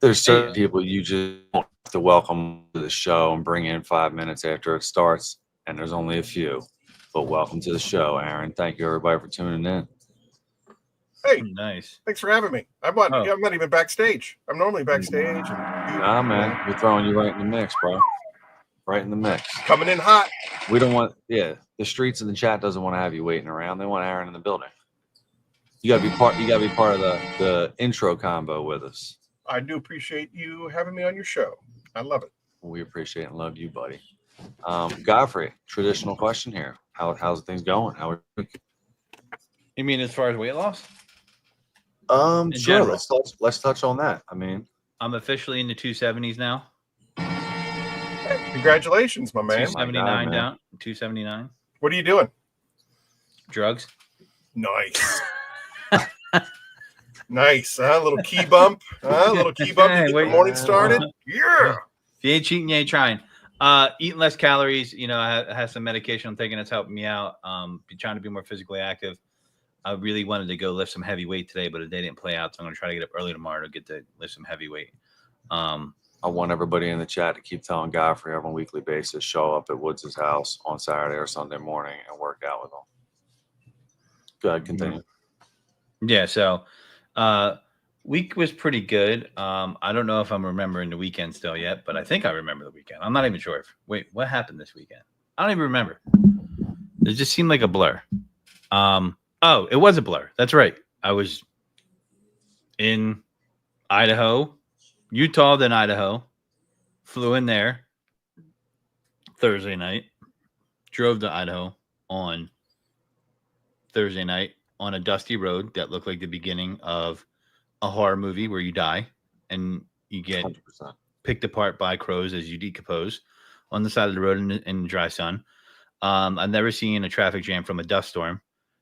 There's certain people you just have to welcome to the show and bring in 5 minutes after it starts, and there's only a few. But welcome to the show, Aaron. Thank you, everybody, for tuning in. Hey, nice. Thanks for having me. I'm not even backstage. I'm normally backstage. Nah, man, we're throwing you right in the mix, bro. Right in the mix. Coming in hot. We don't want, the streets and the chat doesn't want to have you waiting around. They want Aaron in the building. You gotta be part of the intro combo with us. I do appreciate you having me on your show. I love it. We appreciate and love you, buddy. Godfrey, traditional question here. How's things going? You mean as far as weight loss? Sure. Let's touch on that. I mean, I'm officially in the 270s now. Congratulations, my man. 279 down. 279. What are you doing? Drugs. Nice. Nice. A little key bump. A little key bump to get the morning started. Yeah. If you ain't cheating, you ain't trying. Eating less calories. You know, I have some medication I'm taking that's helping me out. Be trying to be more physically active. I really wanted to go lift some heavy weight today, but the day didn't play out, so I'm going to try to get up early tomorrow to get to lift some heavy weight. I want everybody in the chat to keep telling Godfrey on a weekly basis, show up at Woods' house on Saturday or Sunday morning and work out with him. Go ahead, continue. Yeah, so week was pretty good. I don't know if I'm remembering the weekend still yet, but I think I remember the weekend. I'm not even sure. Wait, what happened this weekend? I don't even remember. It just seemed like a blur. Oh, it was a blur. That's right. I was in Idaho, Utah, then Idaho. Flew in there Thursday night. Drove to Idaho on Thursday night on a dusty road that looked like the beginning of a horror movie where you die and you get 100%. picked apart by crows as you decompose on the side of the road in the dry sun. I've never seen a traffic jam from a dust storm.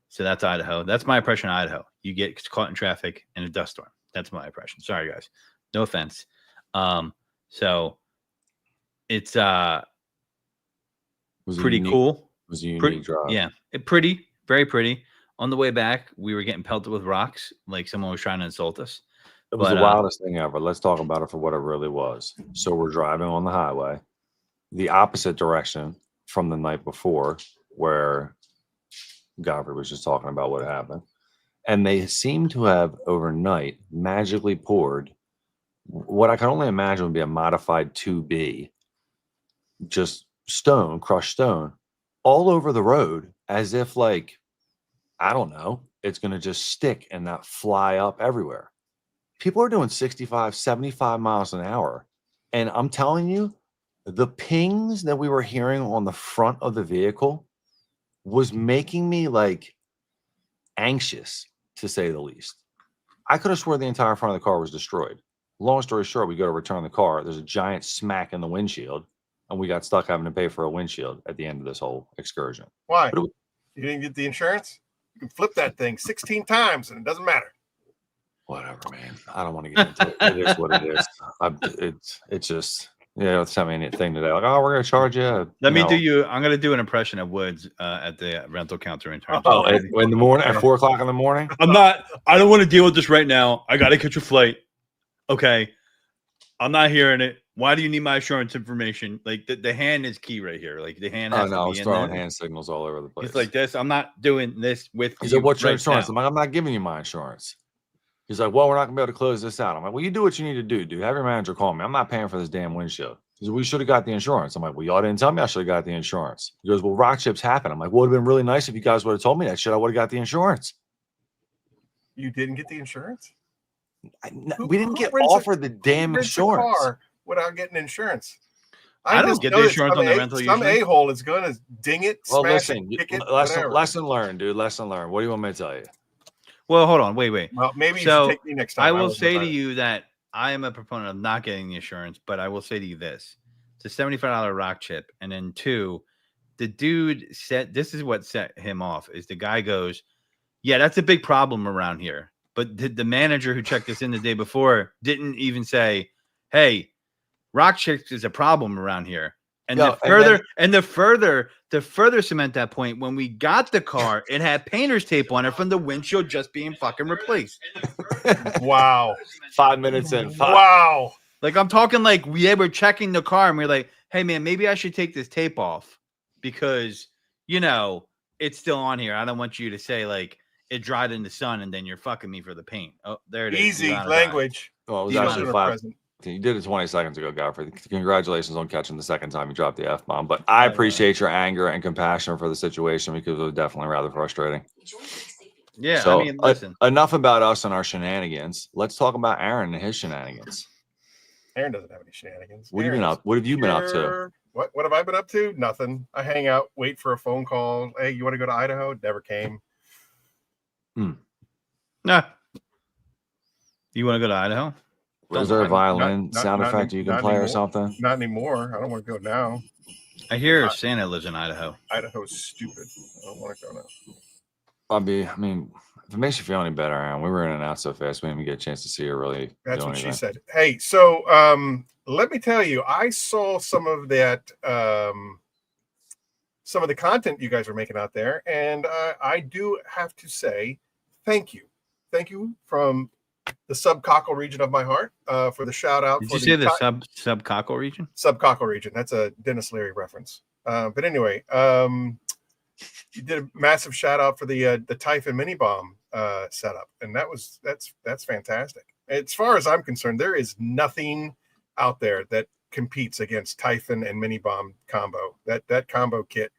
So that's Idaho. That's my impression of Idaho. You get caught in traffic in a dust storm. That's my impression. Sorry, guys. No offense. So it's pretty cool. It was a unique drive. Yeah. Very pretty. On the way back, we were getting pelted with rocks like someone was trying to insult us. It was the wildest thing ever. Let's talk about it for what it really was. So we're driving on the highway, the opposite direction from the night before, where Godfrey was just talking about what happened. And they seem to have overnight magically poured what I can only imagine would be a modified 2B, just crushed stone, all over the road as if, like, I don't know, it's going to just stick and not fly up everywhere. People are doing 65, 75 miles an hour. And I'm telling you, the pings that we were hearing on the front of the vehicle was making me like anxious, to say the least. I could have swore the entire front of the car was destroyed. Long story short, we go to return the car. There's a giant smack in the windshield, and we got stuck having to pay for a windshield at the end of this whole excursion. Why? You didn't get the insurance? You can flip that thing 16 times, and it doesn't matter. Whatever, man. I don't want to get into it. It is what it is. It's just, it's not anything today. Like, oh, we're going to charge you. Let me do you. I'm going to do an impression of Woods at the rental counter in terms. Oh, in the morning, at 4 o'clock in the morning? I don't want to deal with this right now. I got to catch a flight. Okay. I'm not hearing it. Why do you need my insurance information? Like the hand is key right here. Like the hand has to be I was in throwing there. hand signals all over the place. He's like this. I'm not doing this with you. He said, what's your insurance? I'm like, I'm not giving you my insurance. He's like, well, we're not going to be able to close this out. I'm like, well, you do what you need to do, dude. Have your manager call me. I'm not paying for this damn windshield. He said, we should have got the insurance. I'm like, well, y'all didn't tell me I should have got the insurance. He goes, well, rock chips happen. I'm like, well, it would have been really nice if you guys would have told me that shit. I would have got the insurance. You didn't get the insurance? We didn't get offered the damn insurance. Car without getting insurance. I don't get the insurance on the rental. Some a-hole is going to ding it, smash it, kick it, lesson learned, dude. Lesson learned. What do you want me to tell you? Well, hold on. Wait. Well, maybe you should take me next time. I will say to you that I am a proponent of not getting the insurance, but I will say to you this. It's a $75 rock chip. And then 2, the dude said, this is what set him off, is the guy goes, yeah, that's a big problem around here. But the manager who checked us in the day before didn't even say, hey, rock chips is a problem around here. And Yo, to further cement that point, when we got the car, it had painter's tape on it from the windshield just being fucking replaced. Wow. 5 minutes in. Wow. Like I'm talking like we were checking the car and we're like, hey man, maybe I should take this tape off because it's still on here. I don't want you to say like it dried in the sun and then you're fucking me for the paint. Oh, there it is. Easy language. Well, it was Children actually are 5. present. You did it 20 seconds ago, Godfrey. Congratulations on catching the second time you dropped the F-bomb. But I appreciate your anger and compassion for the situation because it was definitely rather frustrating. Yeah, So, I mean, listen. Enough about us and our shenanigans. Let's talk about Aaron and his shenanigans. Aaron doesn't have any shenanigans. What have you been up to? What have I been up to? Nothing. I hang out, wait for a phone call. Hey, you want to go to Idaho? Never came. Nah. You want to go to Idaho? Was there a violin sound effect you can play or something? Not anymore. I don't want to go now. I hear Santa lives in Idaho. Idaho's stupid. I don't want to go now. I mean, if it makes you feel any better, Aaron, we were in and out so fast we didn't even get a chance to see her really. That's what she said. Hey, so let me tell you, I saw some of that, some of the content you guys were making out there, and I do have to say thank you. Thank you from the subcockle region of my heart for the shout out. Did you say the subcockle region? Subcockle region. That's a Dennis Leary reference. But anyway, you did a massive shout out for the Typhon mini bomb setup, and that's fantastic. As far as I'm concerned, there is nothing out there that competes against Typhon and mini bomb combo. That combo kit.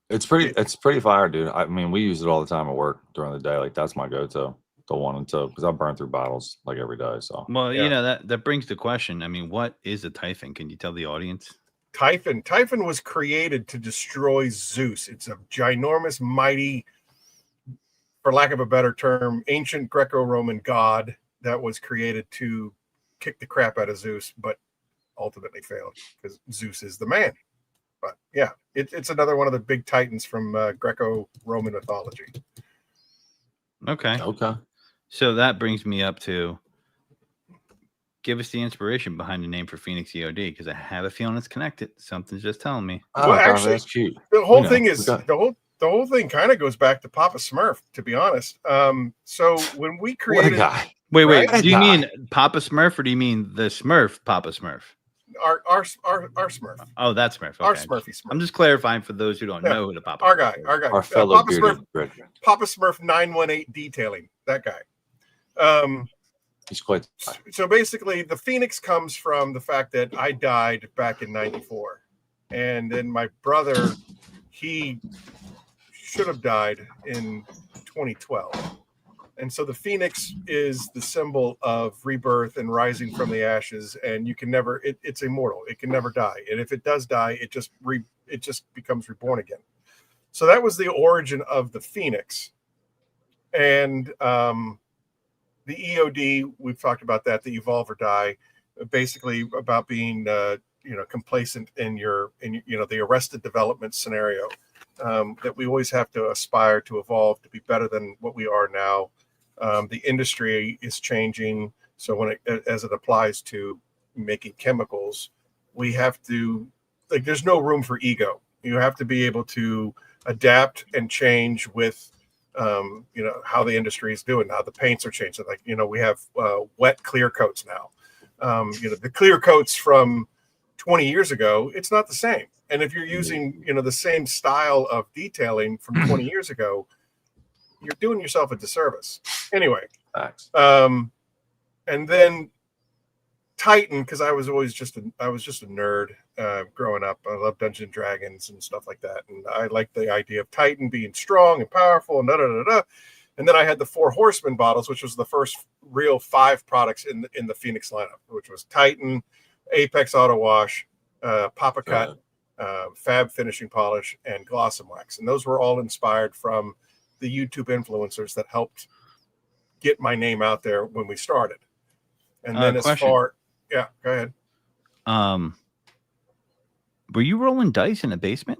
It's pretty fire, dude. I mean, we use it all the time at work during the day. Like that's my go-to. The 1 and 2 because I burn through bottles like every day. So well, yeah. that brings the question. I mean, what is a Typhon? Can you tell the audience? Typhon was created to destroy Zeus. It's a ginormous, mighty, for lack of a better term, ancient Greco-Roman god that was created to kick the crap out of Zeus, but ultimately failed because Zeus is the man. But yeah, it's another one of the big titans from Greco-Roman mythology. Okay. So that brings me up to give us the inspiration behind the name for Phoenix EOD because I have a feeling it's connected. Something's just telling me. Well, actually, that's cute. The whole thing is the whole thing kind of goes back to Papa Smurf, to be honest. So when we created, wait, do you mean Papa Smurf or do you mean the Smurf Papa Smurf? Our Smurf. Oh, that's Smurf. Okay. Our Smurfy Smurf. I'm just clarifying for those who don't know who the Papa. Our guy, our fellow Papa Smurf 918 detailing. That guy. He's quite. So basically, the Phoenix comes from the fact that I died back in '94, and then my brother, he should have died in 2012. And so the Phoenix is the symbol of rebirth and rising from the ashes, and you can never, it's immortal. It can never die. And if it does die, it just becomes reborn again. So that was the origin of the Phoenix. And the EOD, we've talked about that, the evolve or die, basically about being, complacent in the arrested development scenario, that we always have to aspire to evolve to be better than what we are now. The industry is changing. So as it applies to making chemicals, we have to, there's no room for ego. You have to be able to adapt and change with, how the industry is doing now. The paints are changing. We have wet clear coats now. The clear coats from 20 years ago, it's not the same. And if you're using, the same style of detailing from 20 years ago, you're doing yourself a disservice. Anyway, and then Titan, because I was just a nerd growing up. I love Dungeons and Dragons and stuff like that, and I liked the idea of Titan being strong and powerful and And then I had the 4 Horsemen bottles, which was the first real 5 products in the Phoenix lineup, which was Titan, Apex Auto Wash, Papa Cut, Fab Finishing Polish, and Gloss and Wax, and those were all inspired from the YouTube influencers that helped get my name out there when we started. And then go ahead. Were you rolling dice in the basement?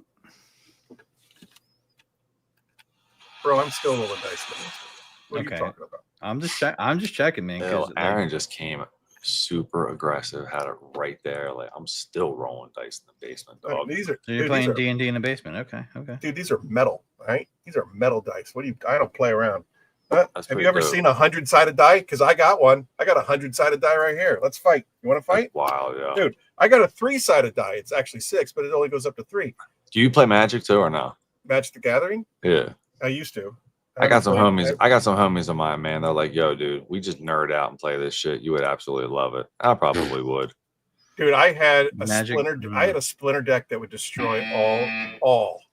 Bro, I'm still rolling dice. What are you talking about? I'm just checking, man. Aaron just came super aggressive. Had it right there. Like I'm still rolling dice in the basement, dog. These are So you're dude, playing these are, D&D in the basement. Okay. Okay. dude, these are metal, right? These are metal dice. What do you? I don't play around. That's Have pretty you ever dope. seen a 100-sided die? Because I got one. I got a 100-sided die right here. Let's fight. You want to fight? That's wild, yeah. Dude, I got a 3-sided die. It's actually 6, but it only goes up to 3. Do you play Magic too or no? Magic the Gathering? Yeah. I used to. I got some haven't homies. played- I got some homies of mine, man. They're like, "Yo, dude, we just nerd out and play this shit. You would absolutely love it." I probably would. Dude, I had a Magic? splinter deck that would destroy all.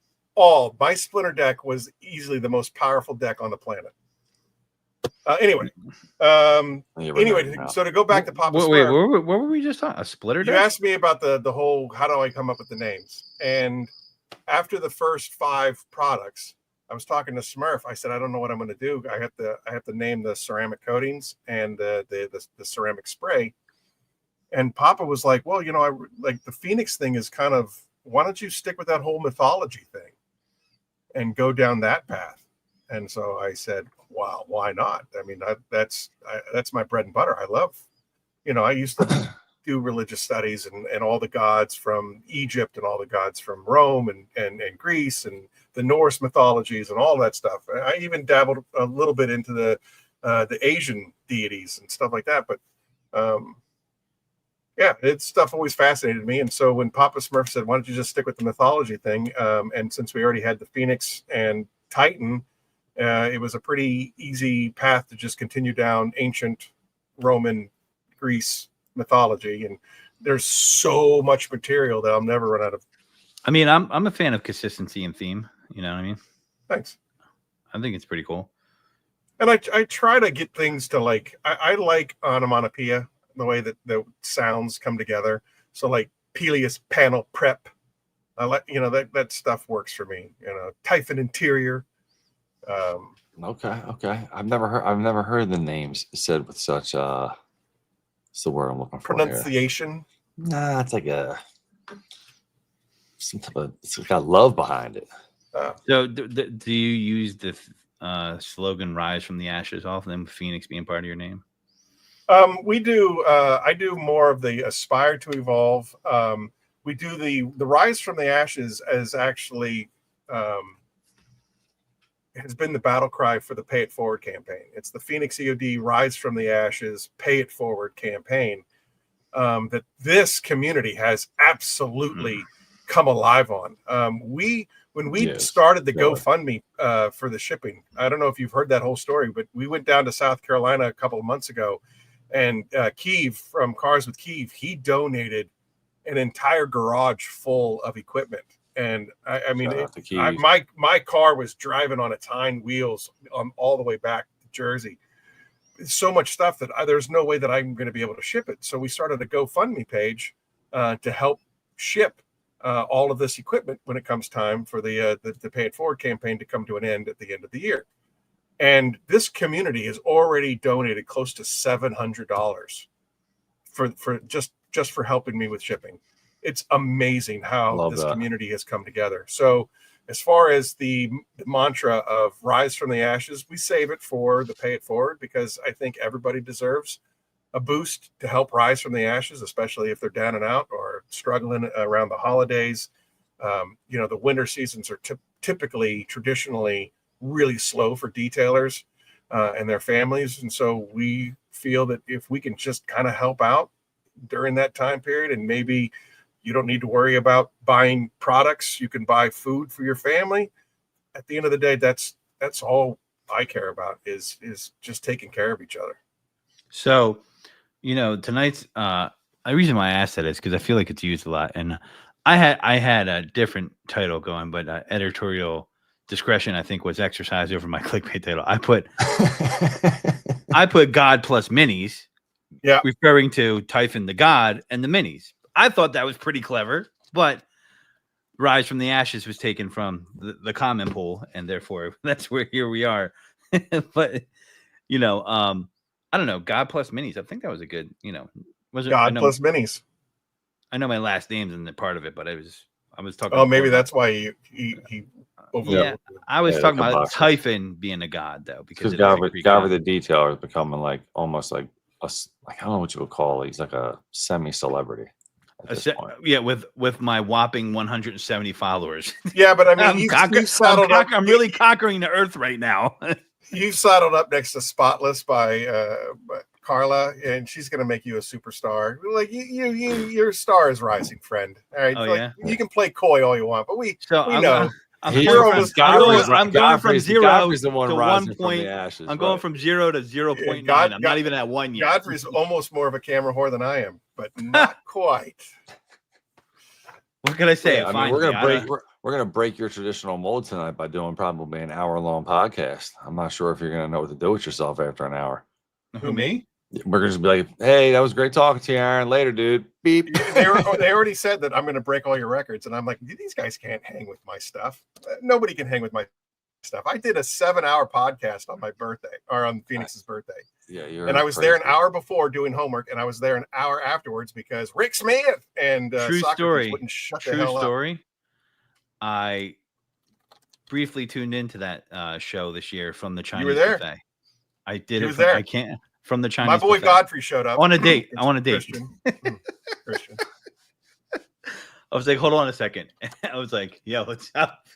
My splinter deck was easily the most powerful deck on the planet. Anyway, so to go back to Papa Wait, Smurf, what were we just talking? A splitter you deck? asked me about the whole how do I come up with the names? And after the first 5 products, I was talking to Smurf. I said, I don't know what I'm going to do. I have to name the ceramic coatings and the ceramic spray. And Papa was like, well, I like the Phoenix thing is kind of, why don't you stick with that whole mythology thing and go down that path? And so I said, wow, why not? I mean, that's my bread and butter. I love, I used to do religious studies and all the gods from Egypt and all the gods from Rome and Greece and the Norse mythologies and all that stuff. I even dabbled a little bit into the Asian deities and stuff like that. But yeah, it's stuff always fascinated me. And so when Papa Smurf said, why don't you just stick with the mythology thing? And since we already had the Phoenix and Titan, it was a pretty easy path to just continue down ancient Roman, Greece mythology. And there's so much material that I'll never run out of. I mean, I'm a fan of consistency and theme. You know what I mean? Thanks. I think it's pretty cool. And I try to get things to like, I like onomatopoeia, the way that the sounds come together. So like Peleus panel prep, I like, that stuff works for me. Typhon interior. Okay. I've never heard the names said with such what's the word I'm looking for? Pronunciation. Here? Nah, it's like it's got love behind it. So do you use the slogan "Rise from the Ashes" often, Phoenix being part of your name? We do. I do more of the aspire to evolve. We do the rise from the ashes as actually has been the battle cry for the Pay It Forward campaign. It's the Phoenix EOD Rise from the Ashes Pay It Forward campaign that this community has absolutely come alive on. When we started the GoFundMe for the shipping, I don't know if you've heard that whole story, but we went down to South Carolina a couple of months ago, and Keeve from Cars with Keeve, he donated an entire garage full of equipment. And I mean, my car was driving on its hind wheels all the way back to Jersey. So much stuff that there's no way that I'm going to be able to ship it. So we started a GoFundMe page to help ship all of this equipment when it comes time for the Pay It Forward campaign to come to an end at the end of the year. And this community has already donated close to $700 for just for helping me with shipping. It's amazing how this community has come together. So as far as the mantra of rise from the ashes, we save it for the Pay It Forward because I think everybody deserves a boost to help rise from the ashes, especially if they're down and out or struggling around the holidays. The winter seasons are traditionally really slow for detailers and their families. And so we feel that if we can just kind of help out during that time period, and maybe you don't need to worry about buying products, you can buy food for your family. At the end of the day, that's all I care about is just taking care of each other. So, tonight's the reason why I asked that is because I feel like it's used a lot, and I had a different title going, but editorial discretion I think was exercised over my clickbait title. I put God plus minis, referring to Typhon the god and the minis. I thought that was pretty clever, but Rise from the Ashes was taken from the common pool, and therefore that's where here we are. But I don't know, God plus minis. I think that was a good, was it God plus minis? I know my last name's in the part of it, but I was talking. Oh, maybe that's why he I was talking about Typhon being a god though, because God with the detail is becoming like almost like like, I don't know what you would call it. He's like a semi-celebrity. Yeah, with my whopping 170 followers. Yeah, but I mean, I'm really conquering the earth right now. You saddled up next to Spotless by Carla, and she's gonna make you a superstar. Like your star is rising, friend. All right, you can play coy all you want, but we know. I'm going from 0 Godfrey's the one to rising 1 from point. the ashes, I'm going from 0 to 0.9. I'm not even at 1 yet. Godfrey's almost more of a camera whore than I am, but not quite. What can I say? Yeah, I mean, we're gonna break your traditional mold tonight by doing probably an hour-long podcast. I'm not sure if you're gonna know what to do with yourself after an hour. Who, me? We're gonna just be like, "Hey, that was great talking to you, Aaron. Later, dude." Beep. They already said that I'm going to break all your records, and I'm like, these guys can't hang with my stuff. Nobody can hang with my stuff. I did a 7-hour podcast on my birthday, or on Phoenix's birthday. Yeah, and I was there an hour before doing homework, and I was there an hour afterwards because Rick Smith and True Socrates story. wouldn't shut True the hell story. up. I briefly tuned into that show this year from the Chinese You were there. buffet. I did he it. Was there. I can't. From the Chinese. My boy buffet. Godfrey showed up on a date. I want a date. Christian. I was like, hold on a second. I was like, yo, what's up?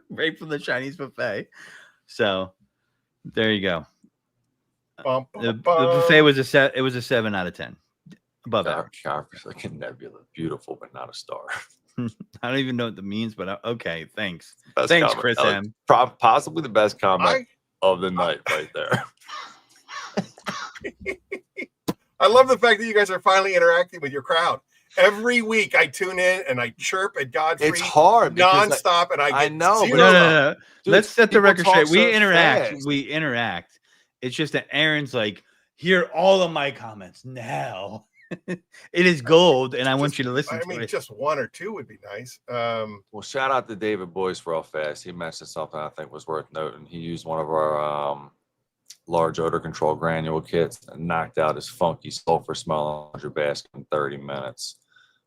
Right from the Chinese buffet. So there you go. The buffet was it was a 7 out of 10. Above average. Godfrey's like a nebula, beautiful but not a star. I don't even know what that means, but okay, thanks. Best Thanks, comment. Chris M. Possibly the best comment of the night right there. I love the fact that you guys are finally interacting with your crowd. Every week I tune in and I chirp at Godfrey. It's hard nonstop, and I know. No. Dude, let's set the record straight. We interact. It's just that Aaron's like, hear all of my comments now. It is gold, and I want you to listen to it. Just 1 or 2 would be nice. Well, shout out to David Boyce real fast. He mentioned something I think was worth noting. He used one of our large odor control granule kits and knocked out his funky sulfur smell on your basket in 30 minutes.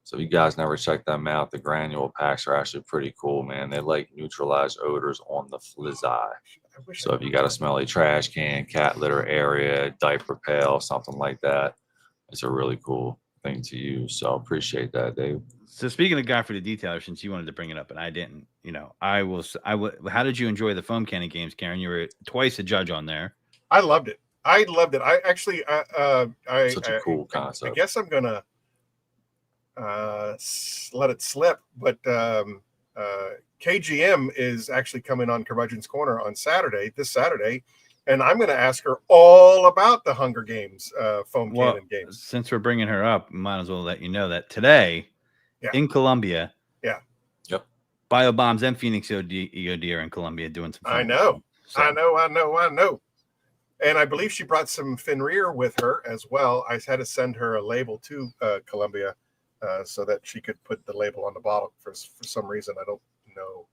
So if you guys never checked them out, the granule packs are actually pretty cool, man. They like neutralize odors on the fly. So if you got a smelly trash can, cat litter area, diaper pail, something like that, it's a really cool thing to use. So appreciate that, Dave. So speaking of Godfrey the Detailer, since you wanted to bring it up and I didn't, I will. How did you enjoy the foam cannon games, Karen? You were twice a judge on there. I loved it. I actually, such a cool concept. I guess I'm gonna let it slip, but KGM is actually coming on Curmudgeon's Corner on this Saturday, and I'm going to ask her all about the Hunger Games foam cannon games. Since we're bringing her up, might as well let you know that today in Colombia, Biobombs and Phoenix EOD are in Colombia doing some. I know. And I believe she brought some Fenrir with her as well. I had to send her a label to Colombia so that she could put the label on the bottle for some reason. I don't know.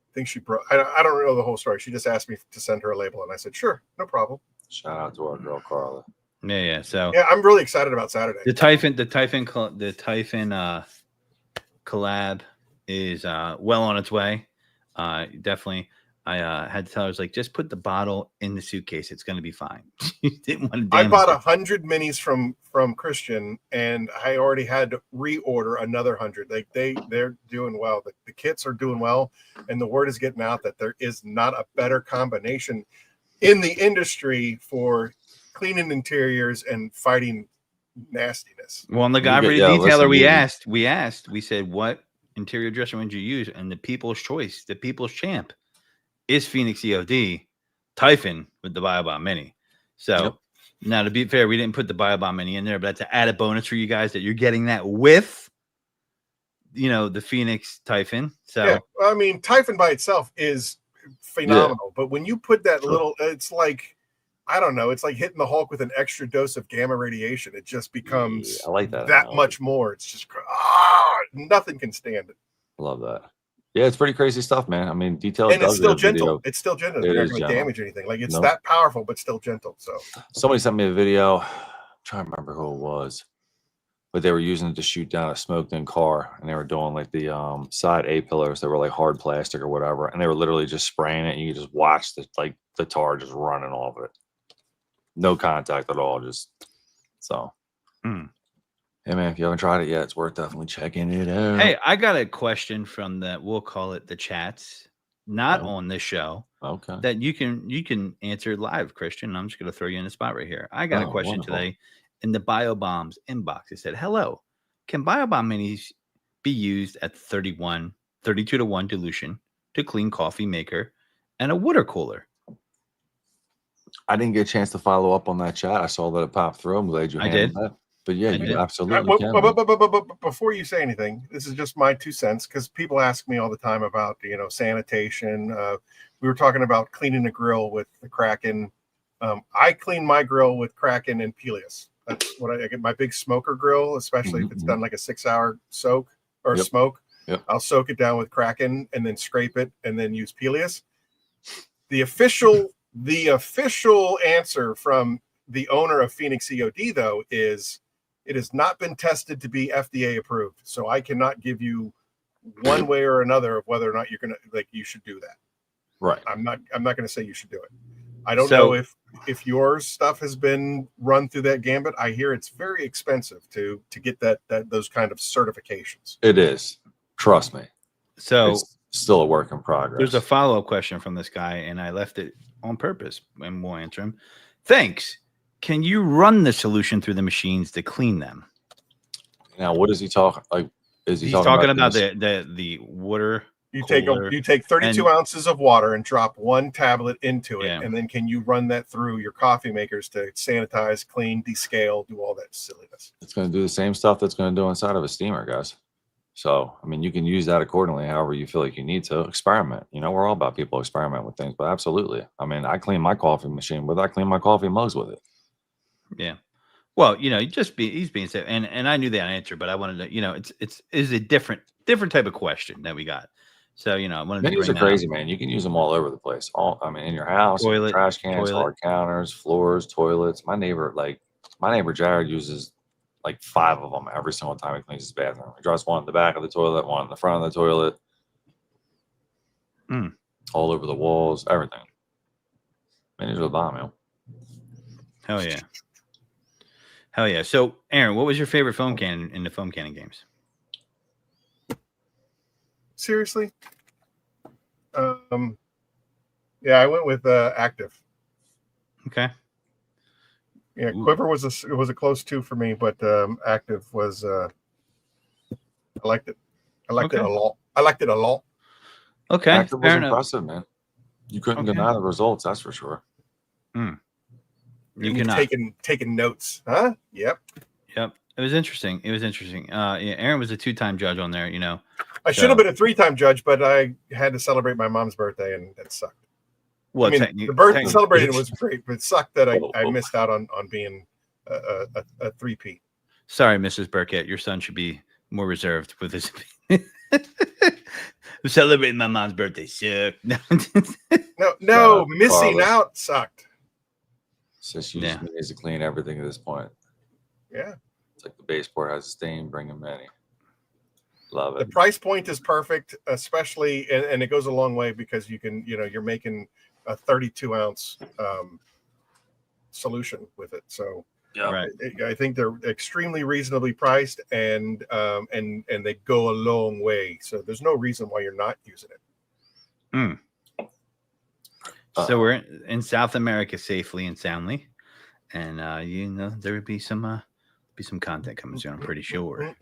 I think she brought. I don't know the whole story. She just asked me to send her a label, and I said, sure, no problem. Shout out to our girl Carla. Yeah. So I'm really excited about Saturday. The Typhon collab is well on its way. Definitely. I had to tell her, I was like, just put the bottle in the suitcase. It's going to be fine. Didn't want to. I bought 100 minis from Christian, and I already had to reorder another 100. Like they're doing well. The kits are doing well, and the word is getting out that there is not a better combination in the industry for cleaning interiors and fighting nastiness. Well, on the Godfrey Detailer, we said, what interior dresser would you use? And the people's choice, the people's champ, is Phoenix EOD, Typhon with the Biobomb Mini. So now, to be fair, we didn't put the Biobomb Mini in there, but that's an added bonus for you guys that you're getting that with, the Phoenix Typhon. So I mean, Typhon by itself is phenomenal, but when you put that little, it's like, I don't know, it's like hitting the Hulk with an extra dose of gamma radiation. It just becomes I like that much more. It's just nothing can stand it. I love that. Yeah, it's pretty crazy stuff, man. I mean, details. And it's still gentle. It's still gentle. It's not going to damage anything. Like, it's that powerful, but still gentle. So somebody sent me a video. I'm trying to remember who it was, but they were using it to shoot down a smoked-in car, and they were doing like the side A pillars that were like hard plastic or whatever, and they were literally just spraying it, and you could just watch the tar just running off it. No contact at all. Just So, Mm. hey man, if you haven't tried it yet, it's worth definitely checking it out. Hey, I got a question from we'll call it the chats, not Oh. on this show, Okay. that you can answer live, Christian. I'm just going to throw you in the spot right here. I got a question wonderful. today in the BioBombs inbox. It said, hello, can BioBomb minis be used at 32 to 1 dilution to clean coffee maker and a water cooler? I didn't get a chance to follow up on that chat. I saw that it popped through. I'm glad you I handled did. that. But yeah, I you did. absolutely can. man. But before you say anything, this is just my 2 cents because people ask me all the time about sanitation. We were talking about cleaning a grill with the Kraken. I clean my grill with Kraken and Pelias. That's what I get. My big smoker grill, especially if it's done like a 6-hour soak or smoke. Yep. I'll soak it down with Kraken and then scrape it and then use Pelias. The official answer from the owner of Phoenix EOD though is it has not been tested to be FDA approved. So I cannot give you one way or another of whether or not you're you should do that. Right. I'm not going to say you should do it. I don't know if your stuff has been run through that gambit. I hear it's very expensive to get those kind of certifications. It is. Trust me. So it's still a work in progress. there's a follow-up question from this guy, and I left it on purpose, and we'll answer him. Thanks. Can you run the solution through the machines to clean them? Now, what is he talking? Like, is he He's talking about the water? You take 32 ounces of water and drop 1 tablet into it, and then can you run that through your coffee makers to sanitize, clean, descale, do all that silliness? It's going to do the same stuff that's going to do inside of a steamer, guys. So, I mean, you can use that accordingly, however you feel like you need to. Experiment. We're all about people experiment with things, but absolutely. I mean, I clean my coffee machine with it. I clean my coffee mugs with it. Yeah. Well, he's being said, and I knew that answer, but I wanted to, it's a different type of question that we got. So, I wanted to Minis are crazy, man. You can use them all over the place. In your house, in your trash cans, hard counters, floors, toilets. My neighbor Jared uses like 5 of them every single time he cleans his bathroom. He drops one in the back of the toilet, one in the front of the toilet, all over the walls, everything. Minis are the bomb, man. Hell yeah. Hell yeah. So, Aaron, what was your favorite foam can in the foam canning games? Seriously? Yeah, I went with Active. Okay. Yeah, Ooh. Quiver was a close 2 for me, but Active was I liked it. I liked it a lot. Okay. Active was impressive, man. You couldn't deny the results, that's for sure. You can taking notes, huh? Yep. It was interesting. Aaron was a 2-time judge on there, I should have been a 3-time judge, but I had to celebrate my mom's birthday, and that sucked. Well, the birthday celebrating was great, but it sucked that I missed out on being a 3-peat. Sorry, Mrs. Burkett. Your son should be more reserved with his celebrating my mom's birthday. Sucked. No, missing out sucked. So she just needs to clean everything at this point. Yeah. It's like the baseboard has a stain, bring him many. Love it. The price point is perfect, especially, and it goes a long way because you can, you're making a 32-ounce solution with it. So I think they're extremely reasonably priced, and they go a long way. So there's no reason why you're not using it. So we're in South America safely and soundly, and there would be some content coming soon. I'm pretty sure.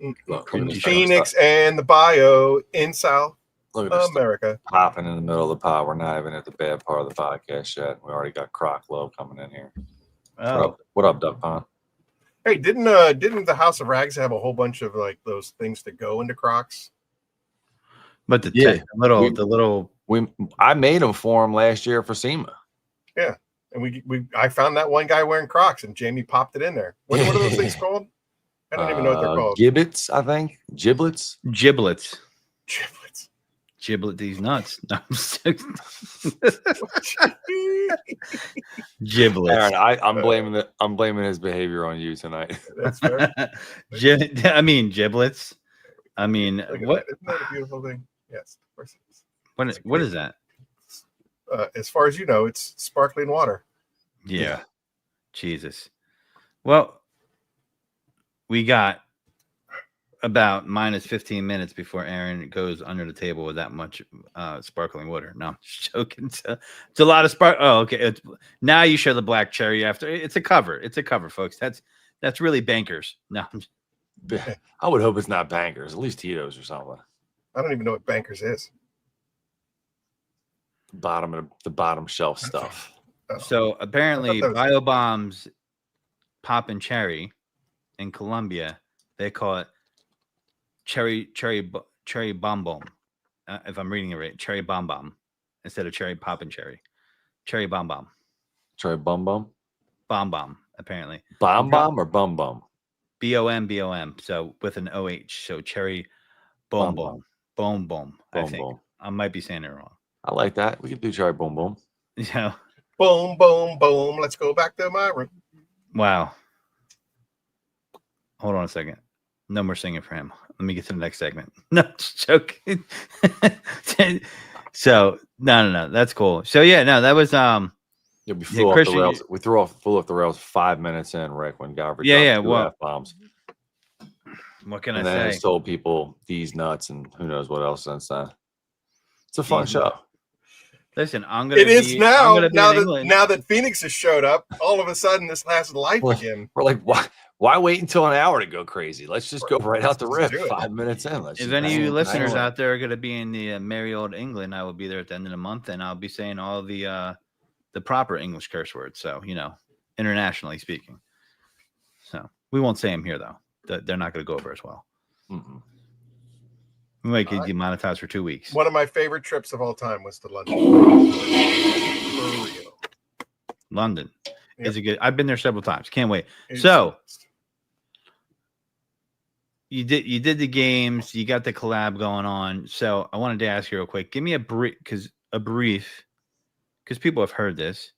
Phoenix and the bio in South America. Popping in the middle of the pod. We're not even at the bad part of the podcast yet. We already got Croc Low coming in here. Oh. What up, Duck Pond? Hey, didn't the House of Rags have a whole bunch of like those things that go into Crocs? But I made them for him last year for SEMA. Yeah, and I found that one guy wearing Crocs, and Jamie popped it in there. What are those things called? I don't even know what they're called. Gibbets, I think. Giblets. Giblet these nuts. No, Giblets. Aaron, I'm blaming his behavior on you tonight. That's fair. Giblets. I mean, what? Isn't that a beautiful thing? Yes, of course it is. What is that? As far as you know, it's sparkling water. Yeah. Jesus. Well, we got about minus 15 minutes before Aaron goes under the table with that much sparkling water. No, I'm just joking. It's a lot of spark. Oh, okay. Now you show the black cherry after. It's a cover. It's a cover, folks. That's really bankers. No, I would hope it's not Bankers, at least Tito's or something. I don't even know what Bankers is. The bottom shelf stuff. Oh. So apparently, I thought Biobomb's Poppin' Cherry in Colombia, they call it cherry bomb bomb. If I'm reading it right, cherry bomb bomb instead of cherry poppin' cherry. Cherry bomb bomb. Cherry bum bum. Bomb bomb. Apparently. Bomb bomb or bum bum. BOM. So with an OH. So cherry boom boom. Boom boom. I think Boom. I might be saying it wrong. I like that. We could do cherry boom boom. Yeah. Boom, boom, boom. Let's go back to my room. Wow. Hold on a second. No more singing for him. Let me get to the next segment. No, just joking. So no. That's cool. So yeah, no, that was Yeah, we flew off the rails. We flew off the rails 5 minutes in, Rick, when Godfrey dropped two F-bombs. What can and I then say? I told people these nuts and who knows what else since then. It's a fun show. Listen, I'm gonna. It is now. Now that that Phoenix has showed up, all of a sudden this has life again. We're like, why wait until an hour to go crazy? Let's just go right out the rip. 5 minutes in. If any of you listeners out there are going to be in the merry old England, I will be there at the end of the month, and I'll be saying all the proper English curse words. So internationally speaking. So we won't say them here though. They're not going to go over as well. Mm-mm. We might get demonetized for 2 weeks. One of my favorite trips of all time was to London. For real. London is a good. I've been there several times. Can't wait. It's So you did the games. You got the collab going on. So I wanted to ask you real quick. Give me a brief because people have heard this.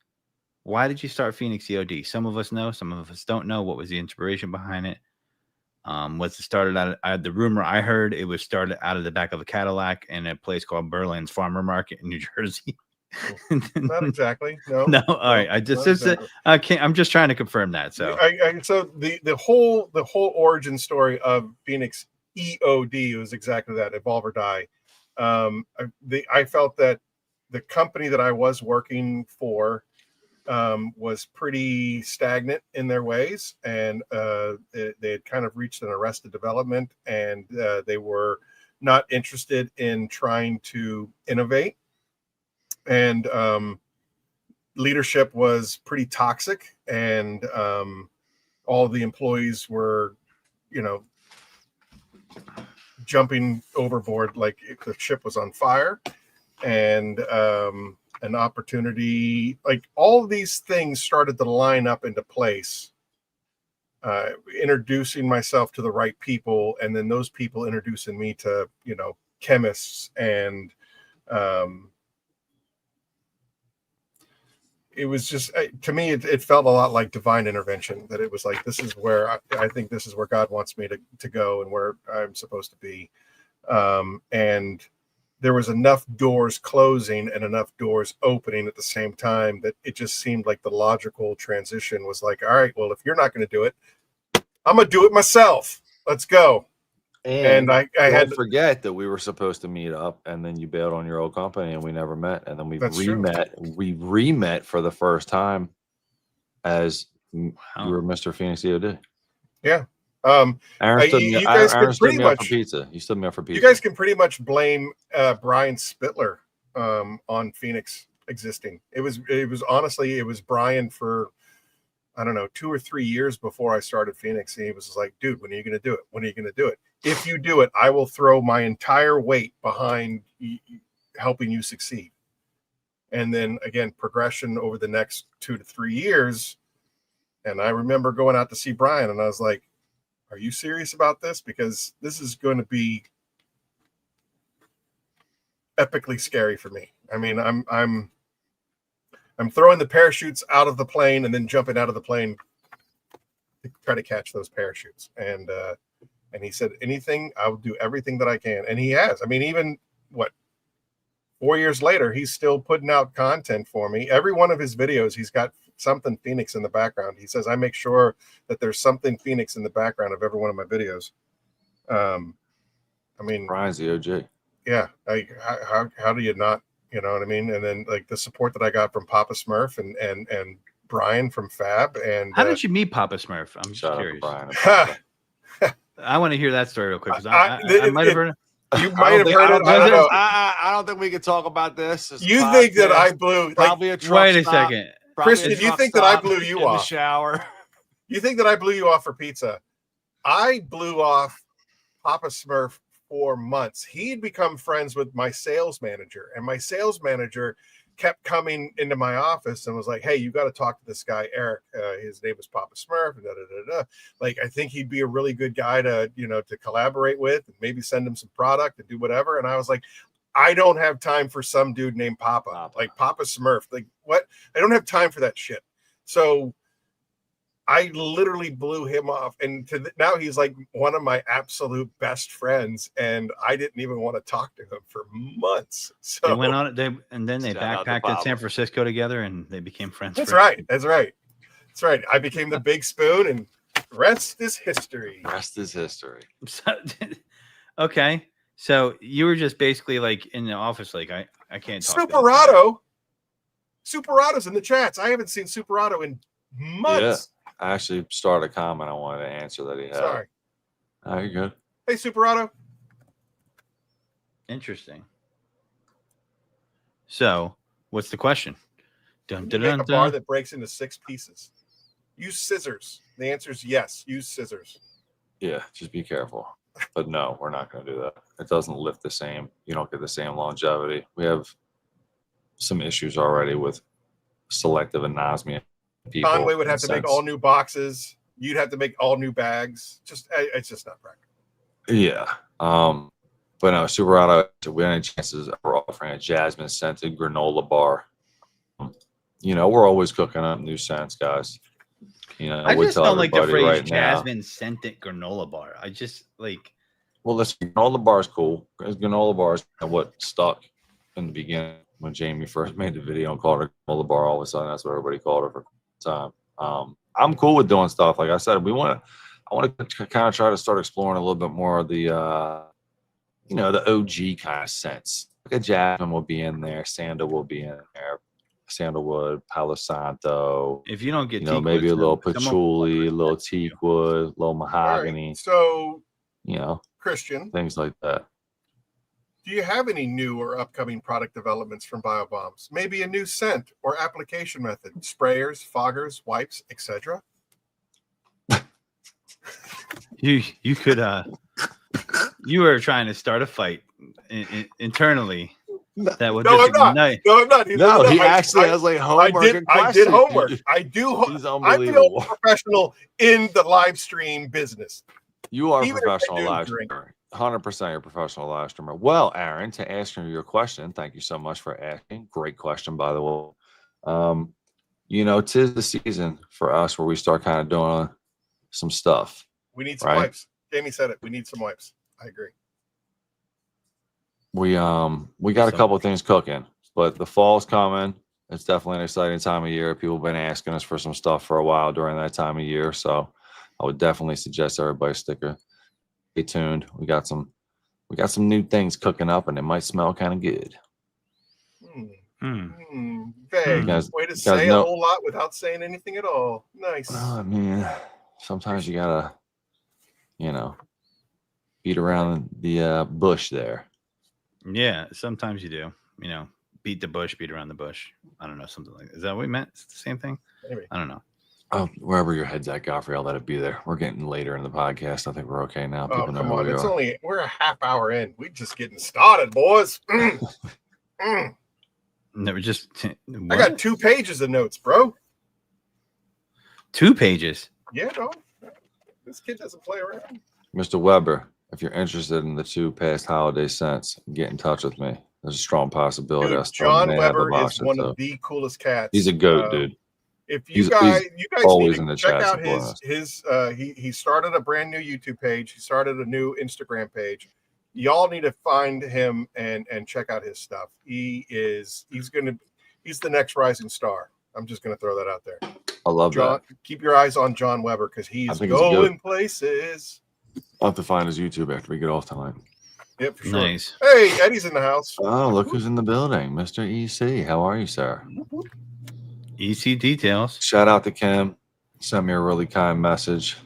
Why did you start Phoenix EOD? Some of us know. Some of us don't know. What was the inspiration behind it? Was it started out? The rumor I heard it was started out of the back of a Cadillac in a place called Berlin's Farmer Market in New Jersey. Not exactly. No. All right. I just exactly. I can't. I'm just trying to confirm that. So so the whole origin story of Phoenix EOD was exactly that: evolve or die. I felt that the company that I was working for was pretty stagnant in their ways, and they had kind of reached an arrested development, and they were not interested in trying to innovate, and leadership was pretty toxic, and all the employees were jumping overboard like if the ship was on fire, and an opportunity, like all of these things started to line up into place, introducing myself to the right people, and then those people introducing me to chemists, and it was just, to me, it felt a lot like divine intervention, that it was like, this is where I think this is where God wants me to go and where I'm supposed to be. And there was enough doors closing and enough doors opening at the same time that it just seemed like the logical transition was like, all right, well, if you're not going to do it, I'm going to do it myself. Let's go. And I had to forget that we were supposed to meet up, and then you bailed on your old company and we never met. And then we re-met for the first time as you were Mr. Phoenix EOD. Yeah. Aaron stood me up for pizza. You stood me up for pizza. You guys can pretty much blame Brian Spittler on Phoenix existing. It was honestly, it was Brian for, I don't know, 2 or 3 years before I started Phoenix. And he was like, dude, when are you going to do it? When are you going to do it? If you do it, I will throw my entire weight behind helping you succeed. And then again, progression over the next 2 to 3 years. And I remember going out to see Brian, and I was like, are you serious about this? Because this is going to be epically scary for me. I mean, I'm throwing the parachutes out of the plane and then jumping out of the plane to try to catch those parachutes. And he said, anything, I will do everything that I can. And he has. I mean, even 4 years later, he's still putting out content for me. Every one of his videos, he's got something Phoenix in the background. He says, I make sure that there's something Phoenix in the background of every one of my videos. I mean, Brian's the OG. yeah, like how do you not, you know what I mean? And then like the support that I got from Papa Smurf and Brian from Fab. And how did you meet Papa Smurf? I'm just Shout out to curious. Brian. and Papa. I want to hear that story real quick because I- I might have heard it. you might have heard it. I I don't know. I don't think we can talk about this. It's You think that I podcast, blew like probably a truck Wait a stop, second. probably a Christian, you truck think that I stop blew you in off? the shower? you think that I blew you off for pizza? I blew off Papa Smurf for months. He'd become friends with my sales manager, and my sales manager kept coming into my office and was like, hey, you got to talk to this guy, Eric. His name is Papa Smurf. And Like, I think he'd be a really good guy to, you know, to collaborate with and maybe send him some product and do whatever. And I was like, I don't have time for some dude named Papa. Like Papa Smurf. Like, what? I don't have time for that shit. So I literally blew him off, and now he's like one of my absolute best friends, and I didn't even want to talk to him for months. So They went on it, and then they Shout out to backpacked in Papa. San Francisco together, and they became friends. That's for- right. That's right. That's right. I became the big spoon, and the rest is history. Rest is history. So, okay, so you were just basically like in the office, like I can't talk. to this guy. Superado's in the chats. I haven't seen Superado in months. I actually started a comment I wanted to answer that he had. Sorry. Oh, you're good. Hey, Superado. Interesting. So, what's the question? Dun, You dun, make dun, a bar dun. that breaks into 6 pieces. Use scissors. The answer is yes. Use scissors. Yeah, just be careful. But no, we're not going to do that. It doesn't lift the same. You don't get the same longevity. We have some issues already with selective anosmia. People, Conway would have in to make sense. all new boxes. You'd have to make all new bags. It's just not practical. Yeah. But no, Superado, we had any chances of offering a jasmine scented granola bar. You know, we're always cooking up new scents, guys. You know, I would just tell don't like the everybody phrase right now. jasmine scented granola bar. I just like. Well, listen, granola bar is cool. Granola bar is what stuck in the beginning when Jamie first made the video and called it granola bar. All of a sudden, that's what everybody called it for time. I'm cool with doing stuff. Like I said, I want to kind of try to start exploring a little bit more of the, you know, the OG kind of sense. Like a jasmine will be in there, sandal will be in there, sandalwood, Palo Santo. If you don't get, You know, teak maybe a wood, little someone- patchouli, a little teak wood, a little All mahogany. right. So, You know, Christian, things like that. do you have any new or upcoming product developments from BioBombs? Maybe a new scent or application method, sprayers, foggers, wipes, etc. You could you were trying to start a fight internally that would No, just I'm not. ignite. No, I'm not. No, he actually I, has like I homework did. and I did questions. homework. I do. He's I'm the unbelievable. only professional in the live stream business. You are a Even if I professional do live drink. streamer. 100% you're a professional live streamer. Well, Aaron, to answer your question, thank you so much for asking. Great question, by the way. You know, 'tis the season for us where we start kind of doing some stuff. We need some Right. wipes. Jamie said it. We need some wipes. I agree. We got a couple of things cooking, but the fall's coming. It's definitely an exciting time of year. People have been asking us for some stuff for a while during that time of year, so I would definitely suggest everybody stay tuned. We got some new things cooking up, and it might smell kind of good. Vague. You guys- Way to you guys say know- a whole lot without saying anything at all. Nice. Well, I mean, sometimes you gotta, you know, beat around the bush there. Yeah, sometimes you do. You know, beat the bush, beat around the bush. I don't know, something like that. Is that what we meant? It's the same thing. Maybe. I don't know. Oh, wherever your head's at, Godfrey, I'll let it be there. We're getting later in the podcast. I think we're okay now. Oh, People know come where on. we It's are. we're a half hour in. We're just getting started, boys. Never just. I got 2 pages of notes, bro. 2 pages. Yeah, no. This kid doesn't play around. Mr. Weber, if you're interested in the 2 past holiday scents, get in touch with me. There's a strong possibility. Dude, I still John may have a Weber box is or one two. of the coolest cats. He's a goat, dude. If He's you guys always need in to the check chat out supporting us. he started a brand new YouTube page. He started a new Instagram page. y'all need to find him and check out his stuff. He's the next rising star. I'm just gonna throw that out there. I love John, that. keep your eyes on John Weber because he's going places. I'll have to find his YouTube after we get off tonight. Yep, for sure. Nice. Hey, Eddie's in the house. Oh, look who's in the building, Mr. EC. How are you, sir? EC details. Shout out to Kim. Sent me a really kind message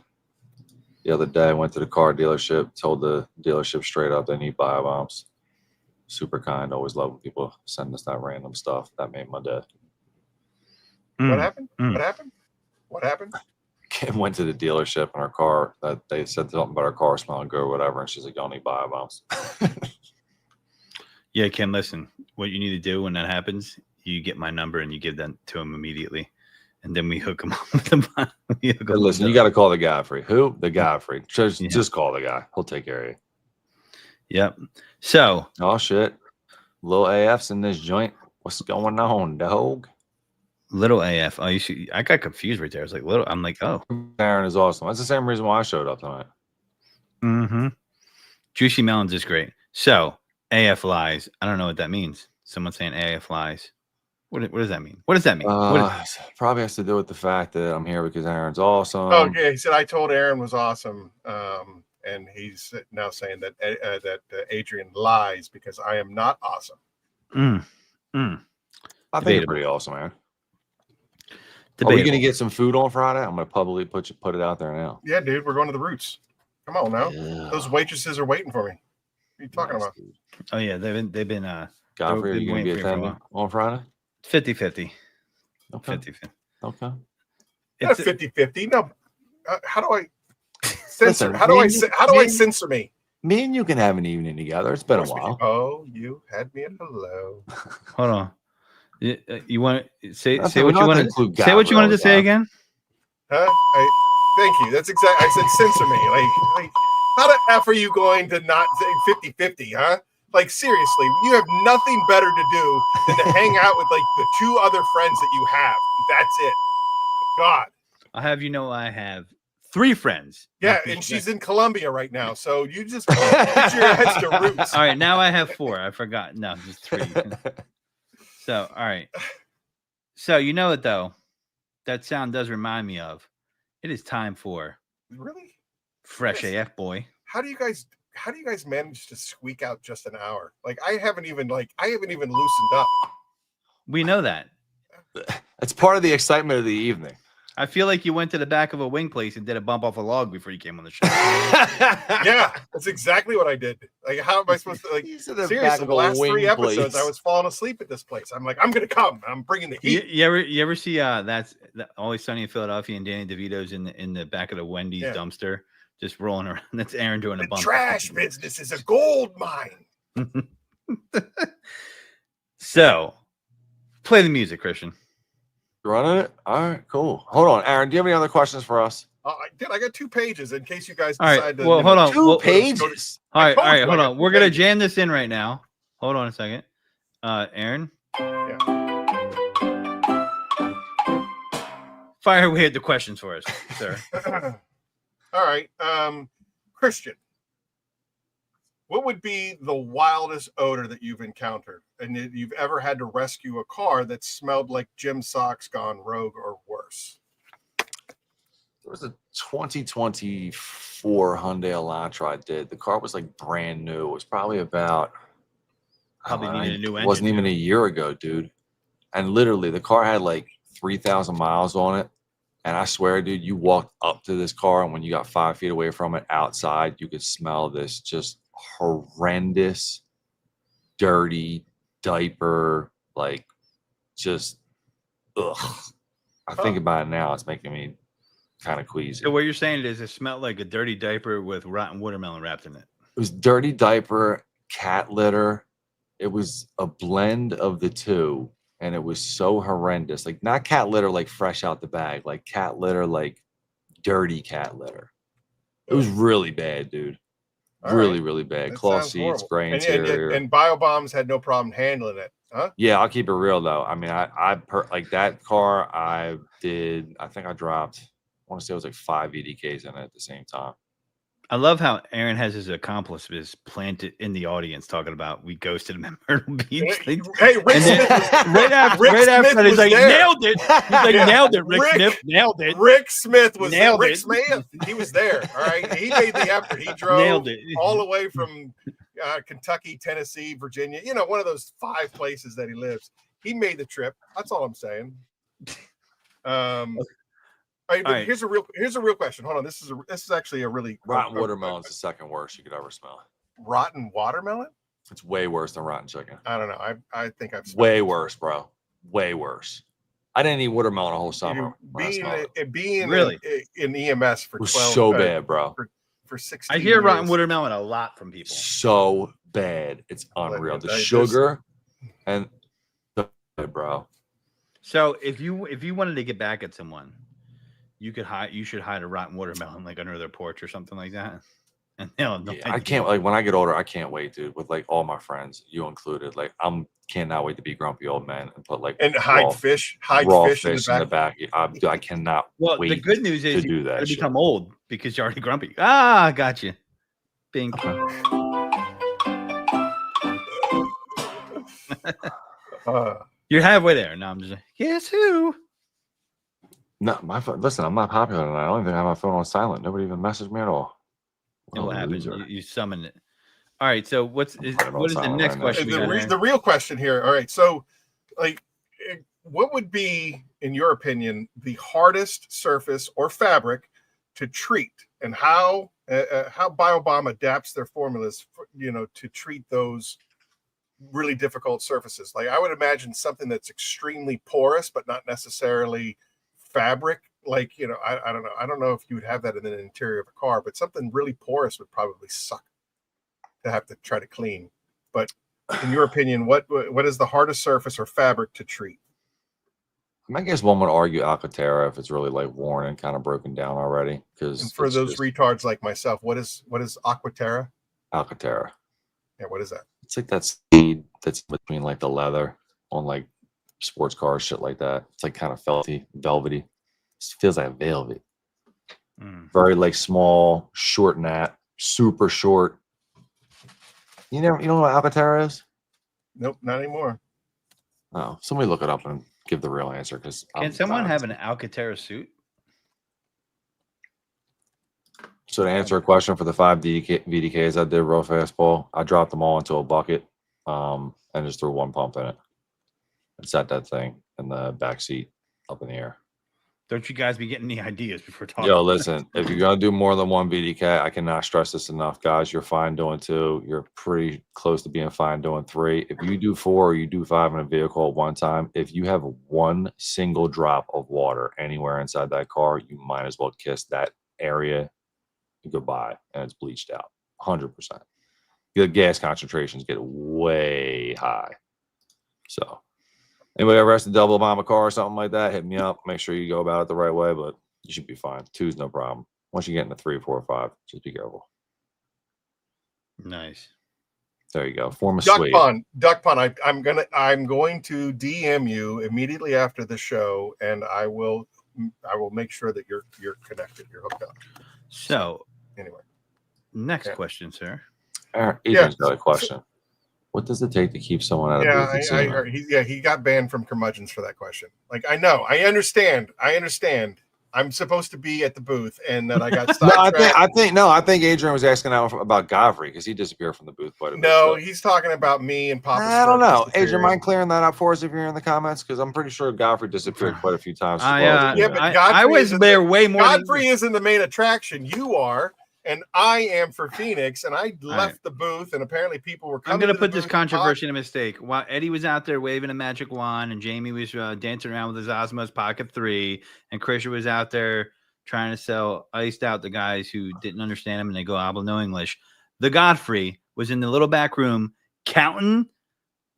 the other day. I went to the car dealership, told the dealership straight up they need bio bombs. Super kind. Always love when people send us that random stuff. That made my day. What happened? What happened? What happened? Kim went to the dealership and her car, that they said something about her car smelling good or whatever, and she's like, y'all need bio bombs. Yeah, Kim, listen, what you need to do when that happens, you get my number and you give that to him immediately. And then we hook him up with the Listen, you got to call the Godfrey. Who? The Godfrey. Just call the guy. He'll take care of you. Yep. So. Oh, shit. Little AF's in this joint. What's going on, dog? Little AF. Oh, I got confused right there. I was like, little. I'm like, oh. Aaron is awesome. That's the same reason why I showed up tonight. Mm-hmm. Juicy Melons is great. So, AF lies. I don't know what that means. Someone saying AF lies. What does that mean? What does that mean? Probably has to do with the fact that I'm here because Aaron's awesome. Oh, okay. He said I told Aaron was awesome, and he's now saying that Adrian lies because I am not awesome. I think you're pretty awesome, Aaron. Debatable. Are we gonna get some food on Friday? I'm gonna publicly put it out there now. Yeah, dude, we're going to the Roots. Come on now. Yeah. Those waitresses are waiting for me. What are you talking about? Dude. Oh yeah, they've been Godfrey, are you gonna be attending on Friday? 50-50. Okay. 50-50. Okay. It's 50-50. No. How do I censor? Listen, how do I censor me? Me and you can have an evening together. It's been a while. Oh, you had me at hello. Hold on. You want to say what you wanted to say? What you wanted to say again? Huh? Thank you. That's exactly. I said censor me. Like how the f are you going to not say 50-50? Huh? Like seriously, you have nothing better to do than to hang out with like the two other friends that you have. That's it. God. I have 3 friends. Yeah, and she's in Colombia right now, so you just put your heads to Roots. All right, now I have 4. I forgot. No, just 3. So, all right. So, you know what, though? That sound does remind me of. It is time for. Really? Fresh AF, boy. How do you guys manage to squeak out just an hour? Like, I haven't even loosened up. We know that. It's part of the excitement of the evening. I feel like you went to the back of a wing place and did a bump off a log before you came on the show. Yeah, that's exactly what I did. Like, how am I supposed to, like, seriously, the last 3 episodes, I was falling asleep at this place. I'm like, I'm going to come. I'm bringing the heat. You ever see that's Always Sunny in Philadelphia and Danny DeVito's in the back of the Wendy's dumpster just rolling around? That's Aaron doing a bump. Trash business is a gold mine. So, play the music, Christian. You running it? All right, cool. Hold on, Aaron. Do you have any other questions for us? I did. I got 2 pages in case you guys decide to. Well, hold on. 2 pages. All right. Hold on. We're gonna jam this in right now. Hold on a second, Aaron. Yeah. Fire away at the questions for us, sir. All right, Christian. What would be the wildest odor that you've encountered and that you've ever had to rescue a car that smelled like gym socks gone rogue or worse? There was a 2024 Hyundai Elantra I did. The car was like brand new. It was probably about needed a new engine. It wasn't even a year ago, dude. And literally the car had like 3,000 miles on it. And I swear, dude, you walked up to this car and when you got 5 feet away from it outside, you could smell this just horrendous, dirty diaper, like just ugh. I think about it now, it's making me kind of queasy. So what you're saying is it smelled like a dirty diaper with rotten watermelon wrapped in it. It was dirty diaper, cat litter. It was a blend of the two, and it was so horrendous. Like not cat litter like fresh out the bag, like cat litter, like dirty cat litter. It was really bad, dude. Really bad. Cloth seats, gray interior. And BioBombs had no problem handling it, huh? Yeah, I'll keep it real though. I mean, like that car. I think I dropped. I want to say it was like 5 EDKs in it at the same time. I love how Aaron has his accomplices planted in the audience talking about we ghosted him at Myrtle Beach. Hey, Rick And then- Smith was, right after Rick that, Smith he's was like, there. nailed it. He's like, Yeah. nailed it, Rick Rick- Smith. Nailed it. Rick Smith was there. Nailed Rick it. Smith. He was there. All right. He made the effort. He drove Nailed it. all the way from Kentucky, Tennessee, Virginia, one of those 5 places that he lives. He made the trip. That's all I'm saying. All right. Here's a real question. Hold on. This is actually a really Rotten watermelon is the second worst you could ever smell. rotten watermelon. It's way worse than rotten chicken. I don't know. I think I've Way worse, bro. Way worse. I didn't eat watermelon a whole summer. Being Really? in EMS for It was 12 so bad, bro. for 16 I hear rotten years. watermelon a lot from people. So bad. It's unreal. The There's- sugar and the bro. So if you wanted to get back at someone, you should hide a rotten watermelon like under their porch or something like that. And they'll I can't, like, when I get older, I can't wait, dude, with like all my friends, you included. Like, cannot wait to be grumpy old man and put like hide raw fish fish in the back. I cannot Well, wait the good news is to do you that shit. become old because you're already grumpy. Ah, got you. Bink. You're halfway there. No, I'm just like, guess who? No, my phone. Listen, I'm not popular tonight. I don't even have my phone on silent. Nobody even messaged me at all. And what I'm a happens? loser. You summon it. All right. So what is the silent next right now. question? we got, Aaron? The real question here. All right. So, like, what would be, in your opinion, the hardest surface or fabric to treat, and how BioBomb adapts their formulas, to treat those really difficult surfaces? Like, I would imagine something that's extremely porous, but not necessarily fabric. Like, I don't know. I don't know if you would have that in the interior of a car, but something really porous would probably suck to have to try to clean. But in your opinion, what is the hardest surface or fabric to treat? I guess one would argue Alcantara if it's really like worn and kind of broken down already. Because And for those retards like myself, what is Aquaterra? Alcantara, Yeah, what is that? it's like that seed that's between like the leather on like sports cars, shit like that. It's like kind of velvety. It feels like velvet. Very like small, short gnat, super short. You know what Alcantara is? Nope, not anymore. Oh, somebody look it up and give the real answer. Because Can someone have an Alcantara suit? So to answer a question for the 5 VDKs I did real fast, Paul, I dropped them all into a bucket and just threw one pump in it and set that thing in the back seat up in the air. Don't you guys be getting any ideas before talking? Yo, listen, if you're going to do more than one VDK, I cannot stress this enough, guys. You're fine doing 2. You're pretty close to being fine doing 3. If you do 4 or you do 5 in a vehicle at one time, if you have one single drop of water anywhere inside that car, you might as well kiss that area goodbye, and it's bleached out 100%. The gas concentrations get way high. So anybody ever has to double bomb a car or something like that, hit me up. Make sure you go about it the right way, but you should be fine. 2's no problem. Once you get into 3, 4, 5, just be careful. Nice. There you go. Form a Duck suite. Pond. I'm going to DM you immediately after the show, and I will make sure that you're connected. You're hooked up. So Anyway, next question, sir. Adrian's got a question. What does it take to keep someone out of booth at I SEMA? heard he got banned from curmudgeons for that question. Like, I know, I understand. I'm supposed to be at the booth, and that I got No, sidetracked. I think Adrian was asking out about Godfrey because he disappeared from the booth quite a bit. No, So. he's talking about me and Papa. I don't know. disappearing. Adrian, mind clearing that up for us if you're in the comments? Because I'm pretty sure Godfrey disappeared quite a few times. Yeah, but I Godfrey was isn't there way more. Godfrey isn't the main attraction. You are, and I am for Phoenix, and I left the booth, and apparently people were coming. I'm going to the put this booth controversy in a mistake. While Eddie was out there waving a magic wand, and Jamie was dancing around with his Osmos Pocket 3, and Krisha was out there trying to sell iced out the guys who didn't understand him and they go habla no English. The Godfrey was in the little back room counting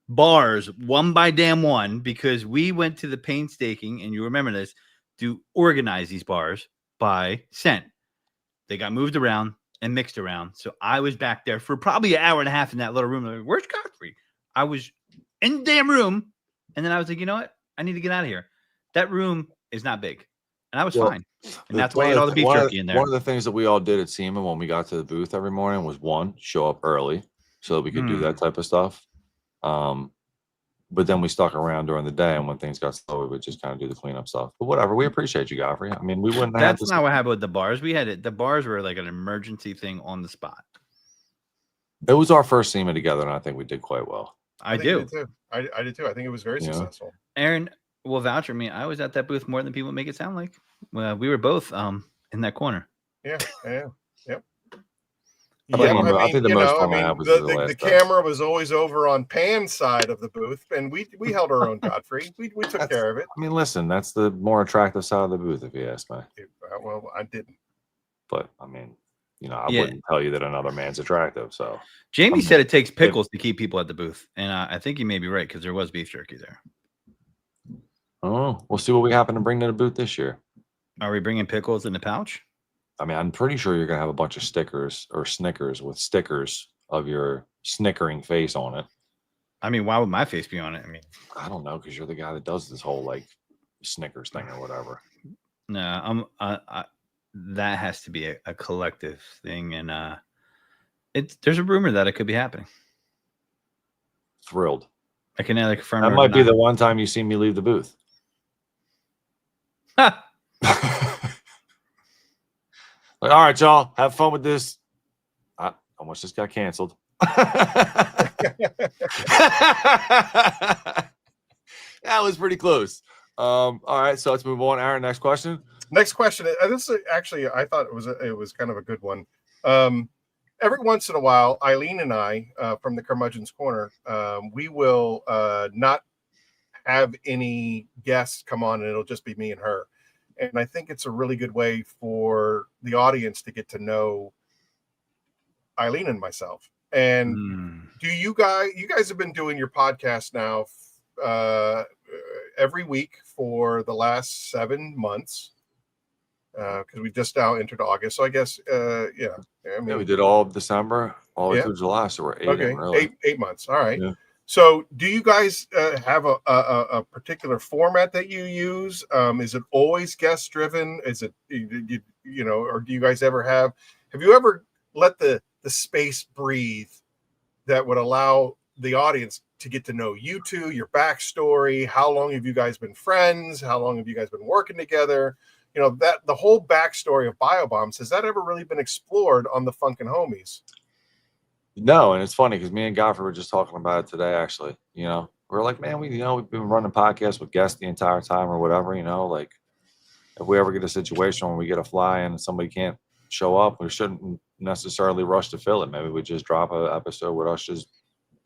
bars one by damn one because we went to the painstaking, and you remember this, to organize these bars by scent. They got moved around and mixed around. So I was back there for probably an hour and a half in that little room. Like, where's Godfrey? I was in the damn room. And then I was like, you know what? I need to get out of here. That room is not big. And I was fine. And that's why I ate all the beef jerky in there. One of the things that we all did at SEMA when we got to the booth every morning was one, show up early so that we could do that type of stuff. But then we stuck around during the day, and when things got slow, we would just kind of do the cleanup stuff. But whatever, we appreciate you, Godfrey. I mean, we wouldn't have. That's not what happened with the bars. We had it. The bars were like an emergency thing on the spot. It was our first SEMA together, and I think we did quite well. I did too. I did too. I think it was very successful. Aaron will vouch for me. I was at that booth more than people make it sound like. Well, we were both in that corner. Yeah. Yep. I think the most fun I had was the camera was always over on Pan's side of the booth, and we held our own, Godfrey. We took care of it. I mean, listen, that's the more attractive side of the booth, if you ask me. Well, I didn't. But I mean, I wouldn't tell you that another man's attractive. So Jamie said it takes pickles to keep people at the booth, and I think he may be right because there was beef jerky there. Oh, we'll see what we happen to bring to the booth this year. Are we bringing pickles in the pouch? I mean, I'm pretty sure you're going to have a bunch of stickers or Snickers with stickers of your snickering face on it. I mean, why would my face be on it? I mean, I don't know, because you're the guy that does this whole like Snickers thing or whatever. No, that has to be a collective thing, and there's a rumor that it could be happening. Thrilled. I can neither confirm. That might be the one time you see me leave the booth. Like, all right, y'all, have fun with this. I almost just got canceled. That was pretty close. All right, so let's move on. Aaron, next question. Next question. This is actually, I thought it was kind of a good one. Every once in a while, Eileen and I from the Curmudgeon's Corner, we will not have any guests come on, and it'll just be me and her. And I think it's a really good way for the audience to get to know Eileen and myself. And do you guys have been doing your podcast now every week for the last 7 months? Because we just now entered August. So I guess, I mean, we did all of December, all the way through July. So we're 8 in, really. eight months. All right. Yeah. So do you guys have a particular format that you use? Is it always guest driven? Is it, or do you guys have you ever let the space breathe that would allow the audience to get to know you two, your backstory? How long have you guys been friends? How long have you guys been working together? That the whole backstory of Biobombs, has that ever really been explored on the Funkin' Homies? No, and it's funny because me and Godfrey were just talking about it today, actually. We're like, man, we've been running podcasts with guests the entire time or whatever, like if we ever get a situation where we get a fly and somebody can't show up, we shouldn't necessarily rush to fill it. Maybe we just drop an episode with us just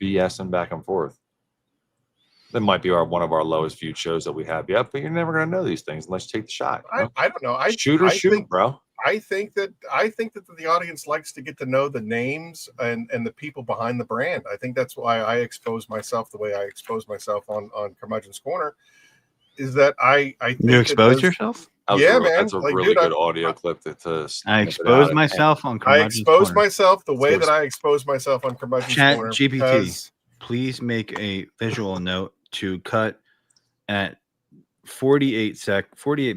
BSing back and forth. That might be one of our lowest viewed shows that we have yet, but you're never going to know these things unless you take the shot. I don't know. Shoot, bro. I think that the audience likes to get to know the names and the people behind the brand. I think that's why I expose myself the way I expose myself on Curmudgeon's Corner. Is that I think you expose yourself? Yeah, man. That's a really good audio clip to I expose myself on Curmudgeon's Corner. I expose myself the way that I expose myself on Curmudgeon's Corner. GPT, please make a visual note to cut at 48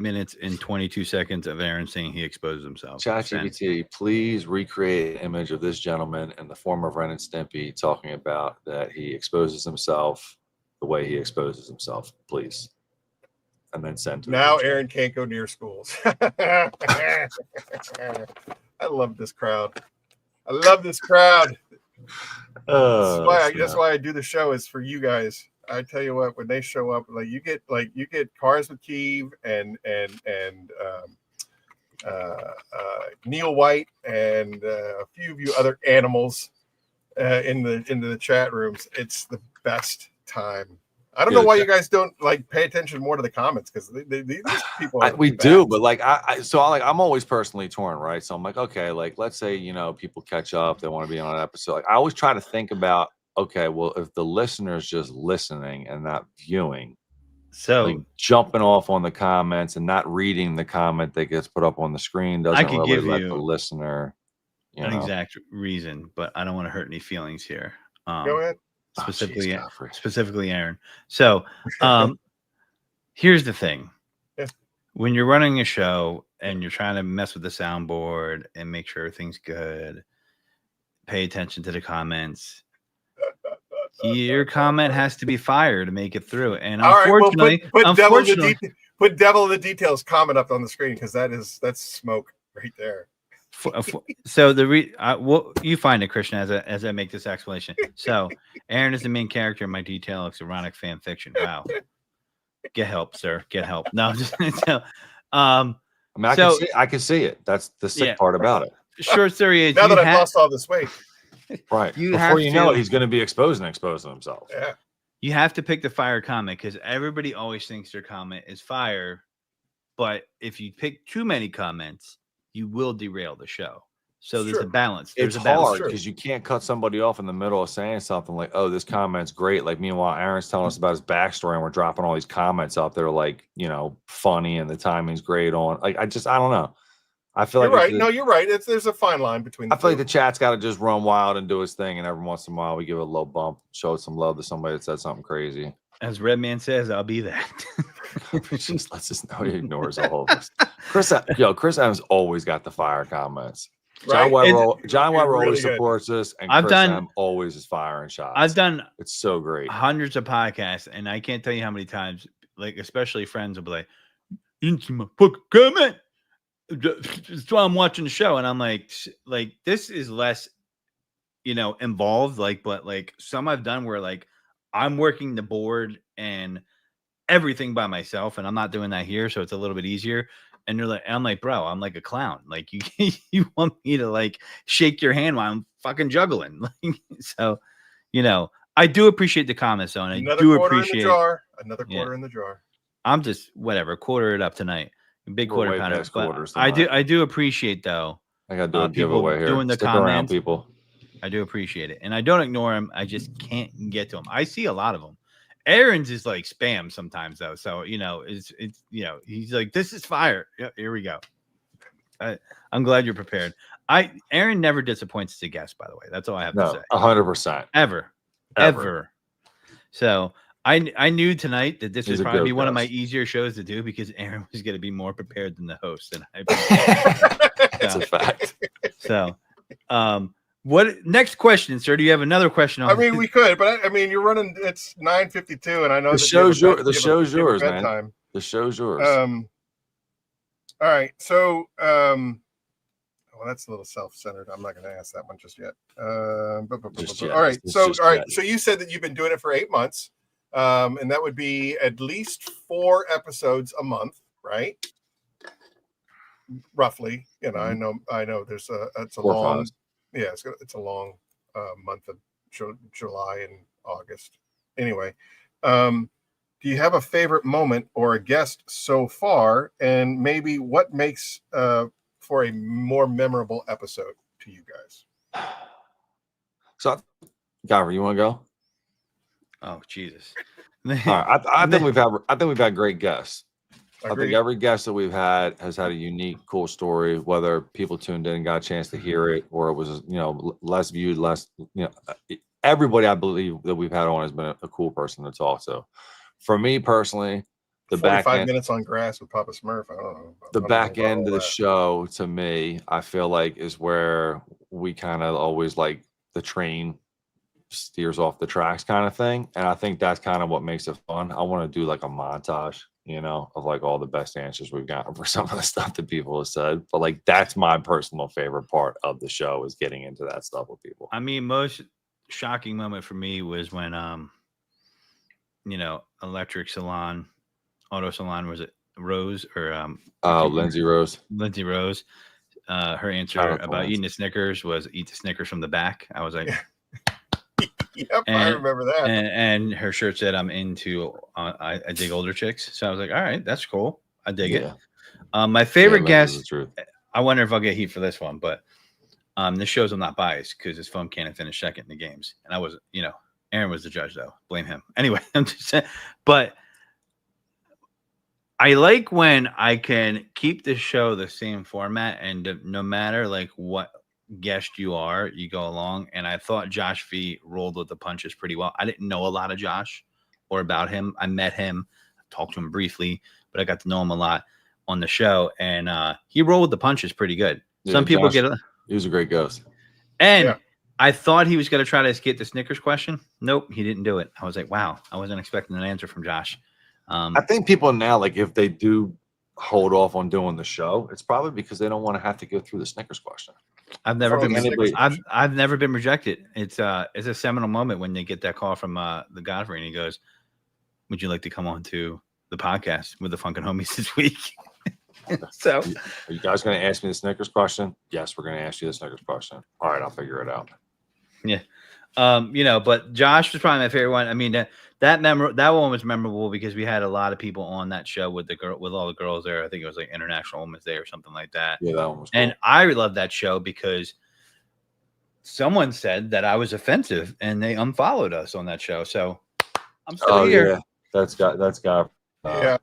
minutes and 22 seconds of Aaron saying he exposed himself. ChatGPT, please recreate an image of this gentleman in the form of Ren and Stimpy talking about that he exposes himself the way he exposes himself, please. And then send to now Aaron can't go near schools. I love this crowd. That's why I do the show, is for you guys. I tell you what, when they show up, you get Cars with Keeve and Neil White and a few of you other animals into the chat rooms. It's the best time. I don't know why you guys don't pay attention more to the comments, because these people we do, but I'm always personally torn, right? So I'm like, okay, let's say people catch up, they want to be on an episode. I always try to think about, okay, well, if the listener's just listening and not viewing, so jumping off on the comments and not reading the comment that gets put up on the screen doesn't really let the listener an exact reason, but I don't want to hurt any feelings here. Go ahead. Specifically Aaron. So here's the thing. when you're running a show and you're trying to mess with the soundboard and make sure everything's good, pay attention to the comments. Your comment has to be fire to make it through. And All right, well, unfortunately, put devil in the details comment up on the screen because that's smoke right there. So you find it, Christian, as I make this explanation. So Aaron is the main character in my detail. It's erotic fan fiction. Wow. Get help, sir. Get help. No, just so, I mean, I can see it. That's the sick part about it. Short story is now that I've lost all this weight. Right. Before you know it, he's going to be exposing himself. Yeah. You have to pick the fire comment because everybody always thinks their comment is fire. But if you pick too many comments, you will derail the show. So there's a balance. It's hard because you can't cut somebody off in the middle of saying something like, oh, this comment's great. Like, meanwhile, Aaron's telling us about his backstory and we're dropping all these comments out there like, funny and the timing's great on. Like, I don't know. I feel you're right. No, you're right. There's a fine line between the I feel like the chat's got to just run wild and do his thing. And every once in a while, we give it a low bump, show some love to somebody that said something crazy. As Redman says, I'll be that. Just lets us know he ignores all of us. Chris Evans always got the fire comments. John Weber always supports us, and Chris M always is firing shots. I've done it's so great. Hundreds of podcasts, and I can't tell you how many times, like especially friends will be like, "You didn't see my fucking comment." That's why I'm watching the show, and I'm like this is less, involved. But some I've done where like I'm working the board and everything by myself, and I'm not doing that here, so it's a little bit easier. And I'm like, bro, I'm like a clown. Like you want me to like shake your hand while I'm fucking juggling. So, I do appreciate the comments though, and I do appreciate another quarter in the jar. I'm just whatever, quarter it up tonight. Big quarter pounder. I do appreciate though. I gotta do a giveaway here. Doing the Stick comments, around, people. I do appreciate it, and I don't ignore them. I just can't get to them. I see a lot of them. Aaron's is like spam sometimes though, so it's he's like, this is fire. Yep, here we go. I'm glad you're prepared. Aaron never disappoints as a guest, by the way. That's all I have to say. 100%. Ever. So I knew tonight that this was probably one of my easier shows to do because Aaron was going to be more prepared than the host, and that's a fact. So, what next question, sir? Do you have another question? I mean, we could, but you're running. It's 9:52, and I know the show's yours. The show's yours, man. The show's yours. All right, so well, that's a little self-centered. I'm not going to ask that one just yet. All right, so you said that you've been doing it for 8 months. And that would be at least 4 episodes a month, right? Roughly, I know. There's it's a long, it's a long month of July and August. Anyway, do you have a favorite moment or a guest so far, and maybe what makes for a more memorable episode to you guys? So, Gavin, you want to go? Oh Jesus! All right, I think we've had great guests. I think every guest that we've had has had a unique, cool story. Whether people tuned in and got a chance to hear it, or it was less viewed, everybody I believe that we've had on has been a cool person to talk to. For me personally, the 45 minutes on grass with Papa Smurf. I don't know. The back end of the show, to me, I feel like is where we kind of always like the train steers off the tracks kind of thing, and I think that's kind of what makes it fun. I want to do like a montage, of like all the best answers we've gotten for some of the stuff that people have said. But like that's my personal favorite part of the show is getting into that stuff with people. I mean, most shocking moment for me was when electric salon, auto salon, was it Rose or Lindsay Rose? Lindsay Rose. Her answer about eating the Snickers was eat the Snickers from the back. I was like. Yep, I remember that. And her shirt said, "I'm into I dig older chicks." So I was like, "All right, that's cool. I dig it." My favorite guest. I wonder if I'll get heat for this one, but this shows I'm not biased because his phone can't finish second in the games, and I was, Aaron was the judge though. Blame him. Anyway, I'm just saying, but I like when I can keep the show the same format, and no matter like what guest you are, you go along. And I thought Josh V rolled with the punches pretty well. I didn't know a lot of Josh or about him. I met him, talked to him briefly, but I got to know him a lot on the show, and he rolled with the punches pretty good. Yeah, Some people Josh, he was a great ghost. and Yeah. I thought he was going to try to escape the Snickers question. Nope, he didn't do it. I was like, wow, I wasn't expecting an answer from Josh. I think people now, like, if they do hold off on doing the show, it's probably because they don't want to have to go through the Snickers question. I've never From been the Snickers question. I've never been rejected. It's a seminal moment when they get that call from the Godfrey, and he goes, "Would you like to come on to the podcast with the Funkin' Homies this week?" So, Are you guys going to ask me the Snickers question? Yes, we're going to ask you the Snickers question. All right, I'll figure it out. yeah. But Josh was probably my favorite one. I mean, that one was memorable because we had a lot of people on that show with all the girls there. I think it was like International Women's Day or something like that. Yeah, that one was cool. And I love that show because someone said that I was offensive and they unfollowed us on that show. So I'm still here. Yeah, that's got Yeah,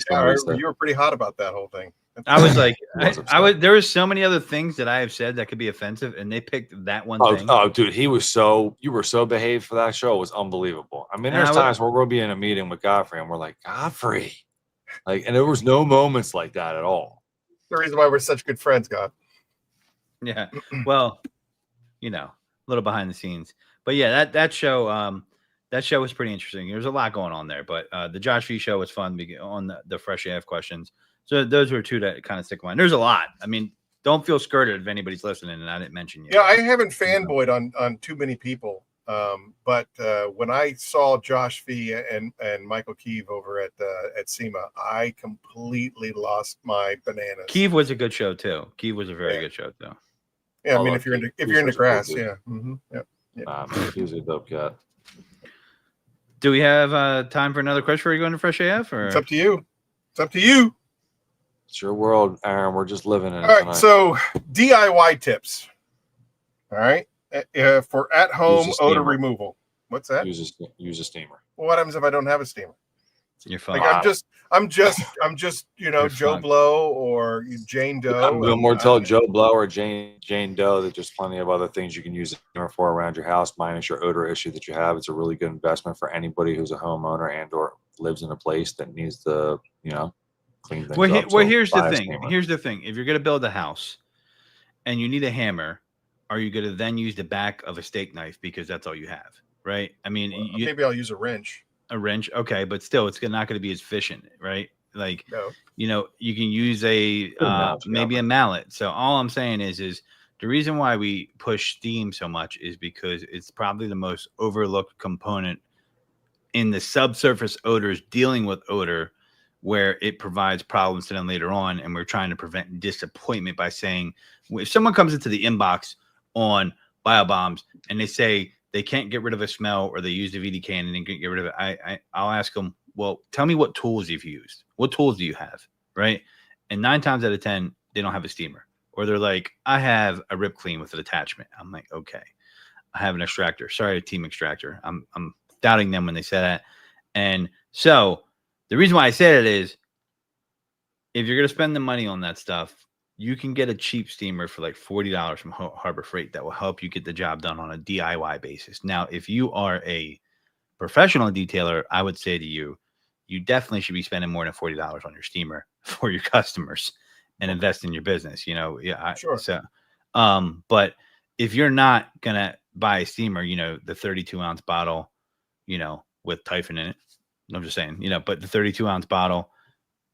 somebody said- you were pretty hot about that whole thing. I was like, I was there was so many other things that I have said that could be offensive, and they picked that one thing. Oh, dude, you were so behaved for that show. It was unbelievable. I mean, there's times where we'll be in a meeting with Godfrey and we're like, Godfrey, like, and there was no moments like that at all. The reason why we're such good friends, God. Yeah. Well, a little behind the scenes, but yeah, that show was pretty interesting. There was a lot going on there, but the Josh V show was fun on the Fresh AF questions. So those were two that kind of stick in mind. There's a lot. I mean, don't feel skirted if anybody's listening and I didn't mention you. Yeah, I haven't fanboyed on too many people. But when I saw Josh V and Michael Keeve over at SEMA, I completely lost my bananas. Keeve was a good show too. Keeve was a very good show too. Yeah, I mean, if you're into grass, yeah. Mm-hmm. Yeah. Man, he was a dope cat. Do we have time for another question before you go into Fresh AF? Or It's up to you. It's up to you. It's your world, Aaron. We're just living in it. All right, tonight. so DIY tips. All right, for at-home odor removal. What's that? Use a steamer. Well, what happens if I don't have a steamer? You're fine. Like I'm just You're Joe fine. Blow or Jane Doe. I'm going more to tell Joe Blow or Jane Doe that there's plenty of other things you can use it for around your house, minus your odor issue that you have. It's a really good investment for anybody who's a homeowner and or lives in a place that needs to, clean things up. Well, here's the buy a thing. steamer. Here's the thing. If you're going to build a house and you need a hammer, are you going to then use the back of a steak knife because that's all you have, right? I mean, Maybe I'll use a wrench. a wrench, okay, but still, it's not going to be as efficient, right? Like, No. You can use maybe a mallet. So all I'm saying is the reason why we push steam so much is because it's probably the most overlooked component in the subsurface odors dealing with odor, where it provides problems to them later on. And we're trying to prevent disappointment by saying, if someone comes into the inbox on BioBombs and they say they can't get rid of a smell, or they use the VD can and they can't get rid of it, I'll ask them, well, tell me what tools you've used. What tools do you have? Right. And 9 times out of 10, they don't have a steamer, or they're like, I have a rip clean with an attachment. I'm like, okay, I have an extractor. Sorry, a team extractor. I'm doubting them when they say that. And so the reason why I say that is, if you're going to spend the money on that stuff, you can get a cheap steamer for like $40 from Harbor Freight that will help you get the job done on a DIY basis. Now, if you are a professional detailer, I would say to you, you definitely should be spending more than $40 on your steamer for your customers and invest in your business. Sure. So, but if you're not going to buy a steamer, the 32-ounce bottle, with Typhon in it, I'm just saying, but the 32-ounce bottle,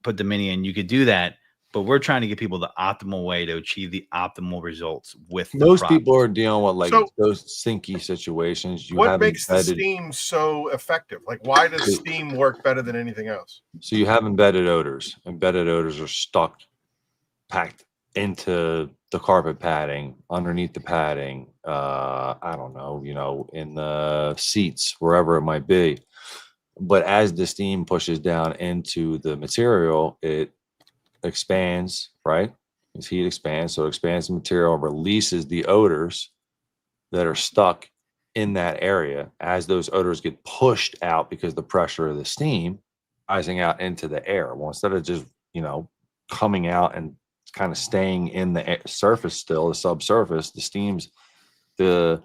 put the mini in, you could do that. But we're trying to get people the optimal way to achieve the optimal results with most people are dealing with So- those sinky situations. What makes the steam so effective? Like, why does steam work better than anything else? So you have embedded odors. Embedded odors are packed into the carpet padding, underneath the padding. I don't know, in the seats, wherever it might be. But as the steam pushes down into the material, it expands, right? As heat expands, so it expands the material, releases the odors that are stuck in that area. As those odors get pushed out because the pressure of the steam rising out into the air. Well, instead of just coming out and kind of staying in the surface, still the subsurface, the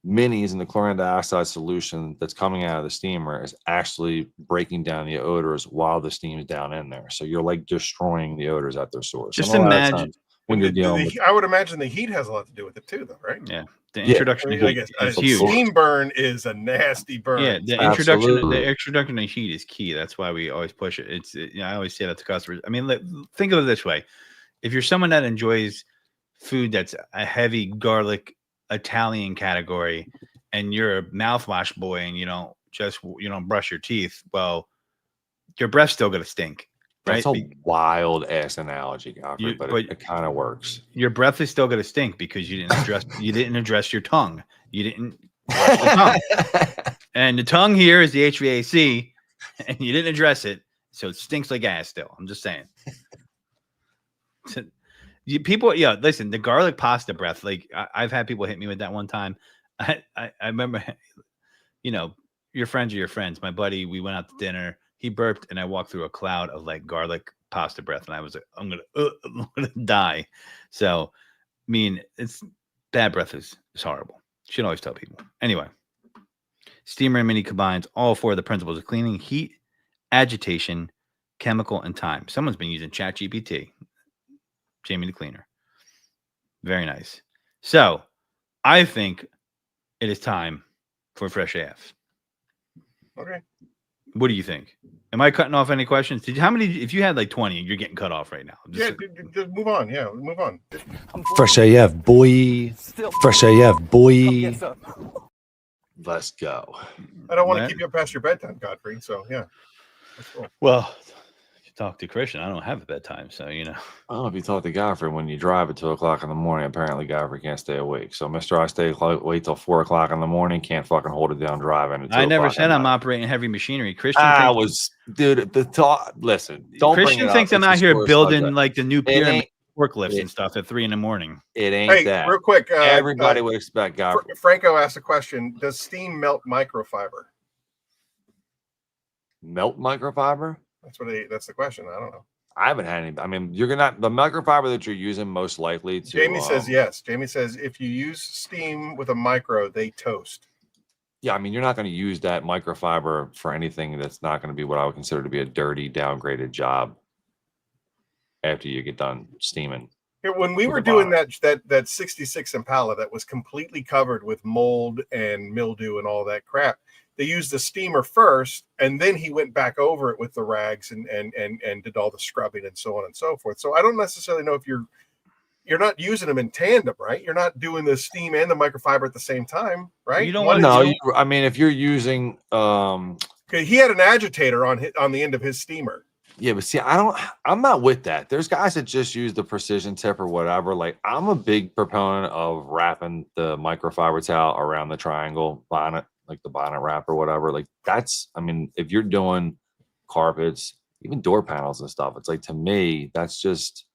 minis and the chlorine dioxide solution that's coming out of the steamer is actually breaking down the odors while the steam is down in there. So you're like destroying the odors at their source. Just And a lot of imagine times when you're dealing with, I would imagine the heat has a lot to do with it too, though, right? yeah, the Yeah. introduction I of mean, heat a is huge. steam burn is a nasty burn. Yeah, the introduction of heat is key. That's why we always push it. It's I always say that to customers. I mean, think of it this way: if you're someone that enjoys food that's a heavy garlic Italian category, and you're a mouthwash boy, and you don't brush your teeth, well, your breath's still gonna stink. Right? That's a wild ass analogy, Godfrey, but it kind of works. Your breath is still going to stink because you didn't address your tongue. You didn't brush the tongue. And the tongue here is the HVAC, and you didn't address it, so it stinks like ass still. I'm just saying. People, listen, the garlic pasta breath, like I've had people hit me with that one time. I remember, your friends are your friends. My buddy, we went out to dinner. He burped, and I walked through a cloud of like garlic pasta breath, and I was like, I'm gonna die. So, I mean, it's bad breath is horrible. You should always tell people. Anyway, steamer and mini combines all four of the principles of cleaning: heat, agitation, chemical, and time. Someone's been using ChatGPT. Jamie the cleaner. Very nice. So, I think it is time for Fresh AF. Okay. What do you think? Am I cutting off any questions? How many? If you had like 20, you're getting cut off right now. Just move on. Yeah, move on. Fresh AF, boy. Fresh AF, boy. Let's go. I don't want to keep you up past your bedtime, Godfrey. So yeah. That's cool. Well, talk to Christian. I don't have a bedtime, so I don't know if you talk to Godfrey when you drive at 2 o'clock in the morning. Apparently, Godfrey can't stay awake. So, Mr. I stay wait till 4 o'clock in the morning. Can't fucking hold it down driving. I never said I'm operating heavy machinery. Christian, dude. The talk. Listen, don't. Christian thinks I'm out here building like the new pyramid forklifts and stuff at 3 a.m. It ain't that. Real quick, everybody would expect Godfrey. Franco asked a question: does steam melt microfiber? Melt microfiber? That's the question. I don't know. I haven't had any. I mean, the microfiber that you're using most likely to. Jamie says yes. Jamie says if you use steam with a micro, they toast. Yeah, I mean, you're not going to use that microfiber for anything that's not going to be what I would consider to be a dirty, downgraded job after you get done steaming. When we were doing that 66 Impala that was completely covered with mold and mildew and all that crap, they used the steamer first, and then he went back over it with the rags and did all the scrubbing and so on and so forth. So I don't necessarily know if you're not using them in tandem, right? You're not doing the steam and the microfiber at the same time, right? You don't want to. I mean, if you're using, he had an agitator on the end of his steamer. Yeah, but see, I'm not with that. There's guys that just use the precision tip or whatever. Like, I'm a big proponent of wrapping the microfiber towel around the triangle bonnet, like the bonnet wrap or whatever. Like, if you're doing carpets, even door panels and stuff, it's like, to me, that's just,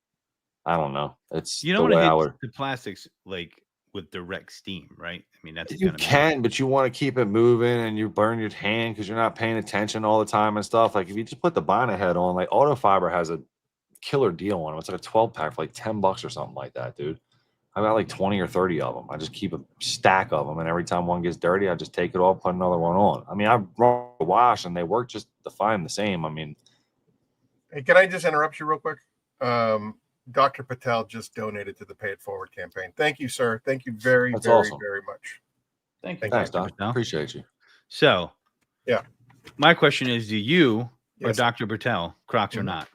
I don't know. It's you don't want to hit the plastics like with direct steam, right? I mean, that's you can, but you want to keep it moving, and you burn your hand because you're not paying attention all the time and stuff. Like, if you just put the bonnet head on, like Auto Fiber has a killer deal on it. It's like a 12-pack for like $10 or something like that, dude. I got like 20 or 30 of them. I just keep a stack of them, and every time one gets dirty, I just take it off, put another one on. I mean, I run a wash, and they work just fine the same. I mean, hey, can I just interrupt you real quick? Dr. Patel just donated to the Pay It Forward campaign. Thank you, sir. Thank you very much. Thank you. Thanks, Doc. Appreciate you. So, yeah. My question is, do you or Dr. Patel Crocs or not?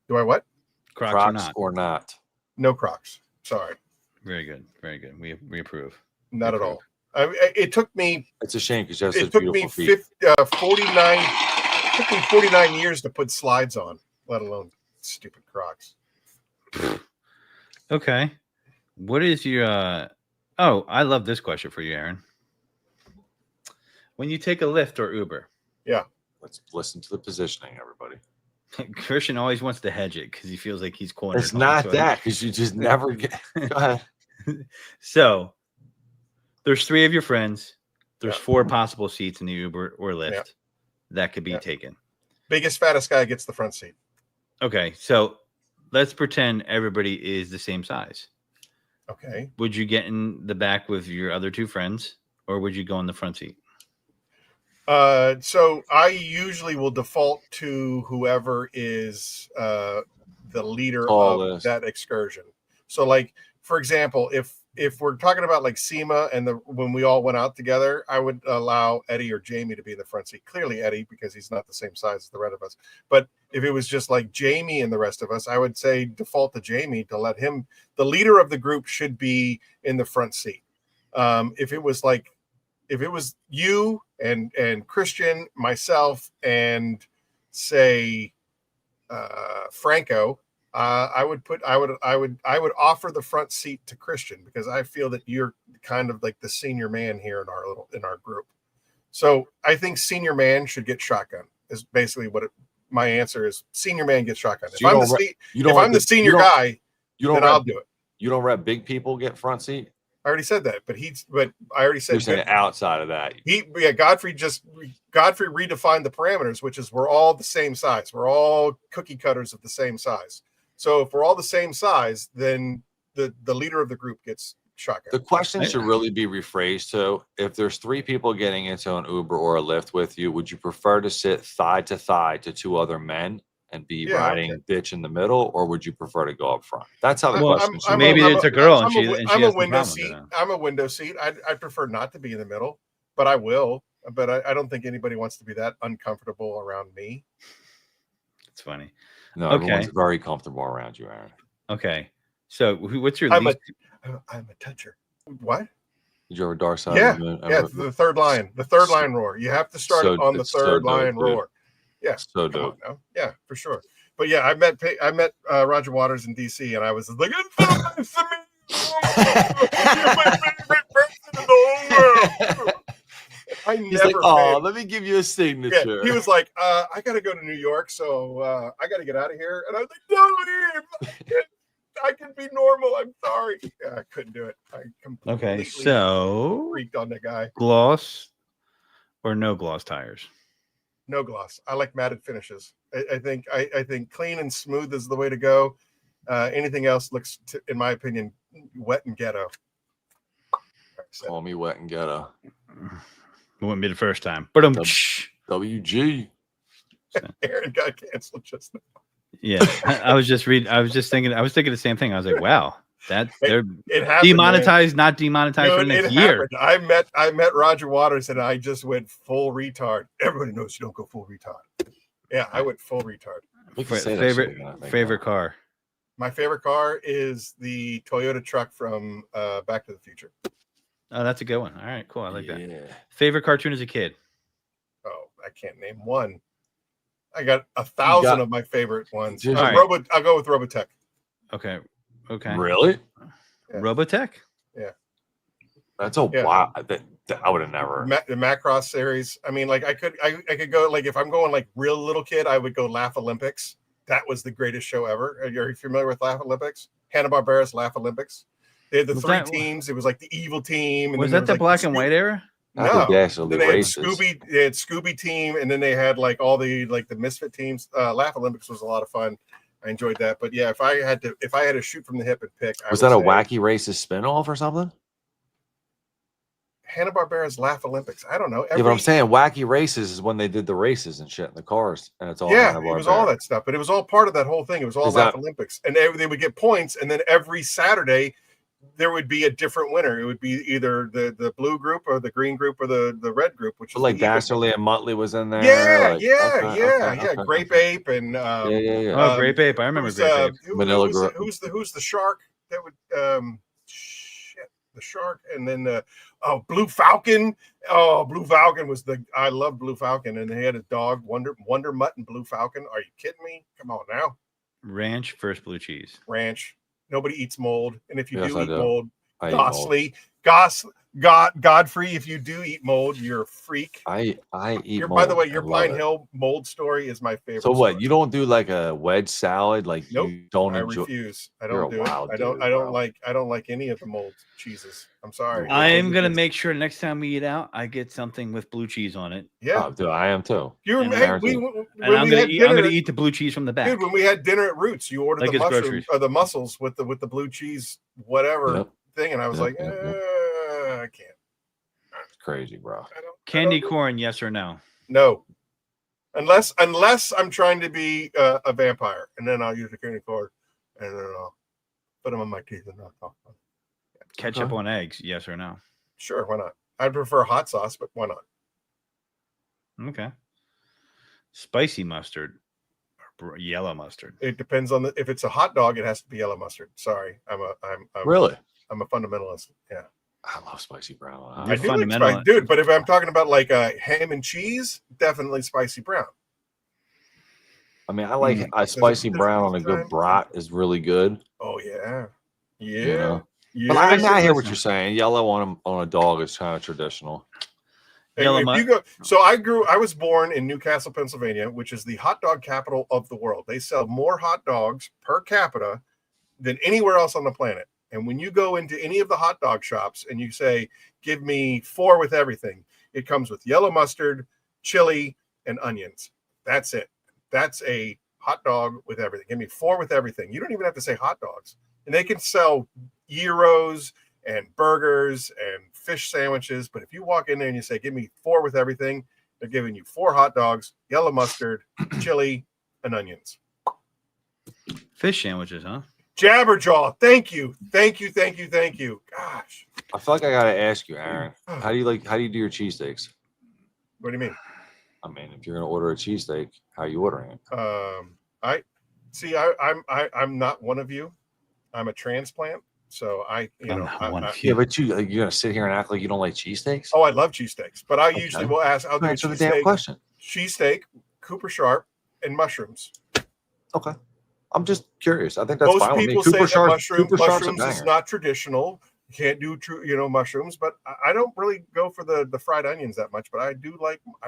Do I what? Crocs or not? No Crocs. Sorry. Very good. Very good. We approve. Not at all. It took me. It's a shame because you have such beautiful feet. 49. It took me 49 years to put slides on, let alone stupid Crocs. Okay. What is your I love this question for you, Aaron. When you take a Lyft or Uber. Yeah. Let's listen to the positioning, everybody. Christian always wants to hedge it because he feels like he's cornered. It's not that, because you just never get. Go ahead. So there's 3 of your friends. There's 4 possible seats in the Uber or Lyft that could be taken. Biggest, fattest guy gets the front seat. Okay. So let's pretend everybody is the same size. Okay. Would you get in the back with your other two friends, or would you go in the front seat? So I usually will default to whoever is the leader of Tallest. that excursion. So, like, for example, if we're talking about like SEMA and when we all went out together, I would allow Eddie or Jamie to be in the front seat. Clearly Eddie, because he's not the same size as the rest of us. But if it was just like Jamie and the rest of us, I would say default to Jamie to let him. The leader of the group should be in the front seat. If it was you and Christian, myself, and say Franco, I would offer the front seat to Christian because I feel that you're kind of like the senior man here in our group. So I think senior man should get shotgun is basically what my answer is. Senior man gets shotgun. So if I'm the senior guy, then I'll do it. You don't let big people get front seat? I already said that, but I already said you're saying outside of that. Godfrey redefined the parameters, which is we're all the same size. We're all cookie cutters of the same size. So if we're all the same size, then the leader of the group gets shotgun. The question should really be rephrased to: if there's three people getting into an Uber or a Lyft with you, would you prefer to sit thigh to thigh to two other men and be riding bitch in the middle, or would you prefer to go up front? That's how the question should be. Maybe it's a girl and she I'm has a window seat. I'm a window seat. I'd prefer not to be in the middle, but I will. But I don't think anybody wants to be that uncomfortable around me. It's funny. No, everyone's very comfortable around you, Aaron. Okay. So what's your I'm a toucher. What? Did you ever Dark Side Yeah. of the Moon? Yeah, the third line. The third line roar. You have to start on the third line roar. Yeah. So dope. Yeah, for sure. But yeah, I met Roger Waters in DC, and I was like, it's so nice to meet you. You're my favorite person in the whole world. He's like, oh, let me give you a signature. Yeah, he was like, I got to go to New York, so I got to get out of here. And I was like, no, I can be normal. I'm sorry. Yeah, I couldn't do it. I completely freaked on the guy. Gloss or no gloss tires? No gloss. I like matted finishes. I think clean and smooth is the way to go. Anything else looks, in my opinion, wet and ghetto. Call me wet and ghetto. It wouldn't be the first time. But WG. Aaron got canceled just now. Yeah, I was thinking the same thing. I was like, wow, they're it happened, demonetized, man. Not demonetized for the next year. Happened. I met Roger Waters and I just went full retard. Everybody knows you don't go full retard. Yeah, I went full retard. Favorite car? My favorite car is the Toyota truck from Back to the Future. Oh, that's a good one. All right, cool. I like that. Yeah. Favorite cartoon as a kid? Oh, I can't name one. I got 1,000 of my favorite ones. Right. I'll go with Robotech. Okay. Really? Yeah. Robotech? Yeah. That's a wow. I would have never. The Macross series. I mean, like I could go like if I'm going like real little kid, I would go Laugh Olympics. That was the greatest show ever. Are you familiar with Laugh Olympics? Hanna-Barbera's Laugh Olympics. They had the three teams. It was like the evil team. And was that the black and white era? No. They had Scooby team, and then they had like all the Misfit teams. Laugh Olympics was a lot of fun. I enjoyed that. But yeah, if I had to shoot from the hip and pick, was that a Wacky Races spinoff or something? Hanna-Barbera's Laugh Olympics. I don't know. Yeah, but I'm saying Wacky Races is when they did the races and shit in the cars, and it's all it was all that stuff. But it was all part of that whole thing. It was all Laugh Olympics, and they would get points, and then every Saturday there would be a different winner. It would be either the blue group or the green group or the red group, which was like Dastardly and Muttley was in there. Yeah. Grape Ape and oh, Grape Ape. I remember Grape Ape. Who's the shark that would the shark, and then Blue Falcon. Oh, Blue Falcon was I love Blue Falcon, and they had a dog, Wonder Mutt and Blue Falcon. Are you kidding me? Come on now. Ranch first blue cheese. Ranch. Nobody eats mold, and if you do eat mold, Godfrey, if you do eat mold, you're a freak. I eat mold. By the way, your Pine Hill mold story is my favorite. So what? Story. You don't do like a wedge salad? Like nope. You don't I enjoy? refuse. I don't do it. I don't like any of the mold cheeses. I'm sorry. I am gonna make sure next time we eat out, I get something with blue cheese on it. Yeah, oh, dude, I am too. I'm gonna eat the blue cheese from the back. Dude, when we had dinner at Roots, you ordered the mussels with the blue cheese whatever Yep. thing, and I was like, Yep. I can't. Crazy, bro. I don't, Candy corn, yes or no? No, unless I'm trying to be a vampire, and then I'll use the candy corn, and then I'll put them on my teeth and knock off. Ketchup on eggs, yes or no? Sure, why not? I'd prefer hot sauce, but why not? Okay. Spicy mustard or yellow mustard? It depends on if it's a hot dog, it has to be yellow mustard. Sorry, I'm Really? I'm a fundamentalist. Yeah, I love spicy brown. You're I do like fundamental. spicy, dude. But if I'm talking about like ham and cheese, definitely spicy brown. I mean, I like a spicy brown on a good brat is really good. Oh yeah, yeah. You know? Yeah. But I hear what you're saying. Yellow on a dog is kind of traditional. So I was born in Newcastle, Pennsylvania, which is the hot dog capital of the world. They sell more hot dogs per capita than anywhere else on the planet. And when you go into any of the hot dog shops and you say, give me 4 with everything, it comes with yellow mustard, chili, and onions. That's it. That's a hot dog with everything. Give me 4 with everything. You don't even have to say hot dogs. And they can sell gyros and burgers and fish sandwiches. But if you walk in there and you say, give me 4 with everything, they're giving you 4 hot dogs, yellow mustard, chili, and onions. Fish sandwiches, huh? Jabberjaw. Thank you. Thank you. Thank you. Thank you. Gosh. I feel like I gotta ask you, Aaron. How do you do your cheesesteaks? What do you mean? I mean, if you're gonna order a cheesesteak, how are you ordering it? I'm not one of you. I'm a transplant. So yeah, but you're gonna sit here and act like you don't like cheesesteaks? Oh, I love cheesesteaks, but I usually will ask. I'll do a Answer the damn question. Cheesesteak, Cooper Sharp, and mushrooms. Okay, I'm just curious. I think that's most fine with me. people say Cooper that Sharp's mushrooms is not traditional. You can't do mushrooms, but I don't really go for the fried onions that much. But I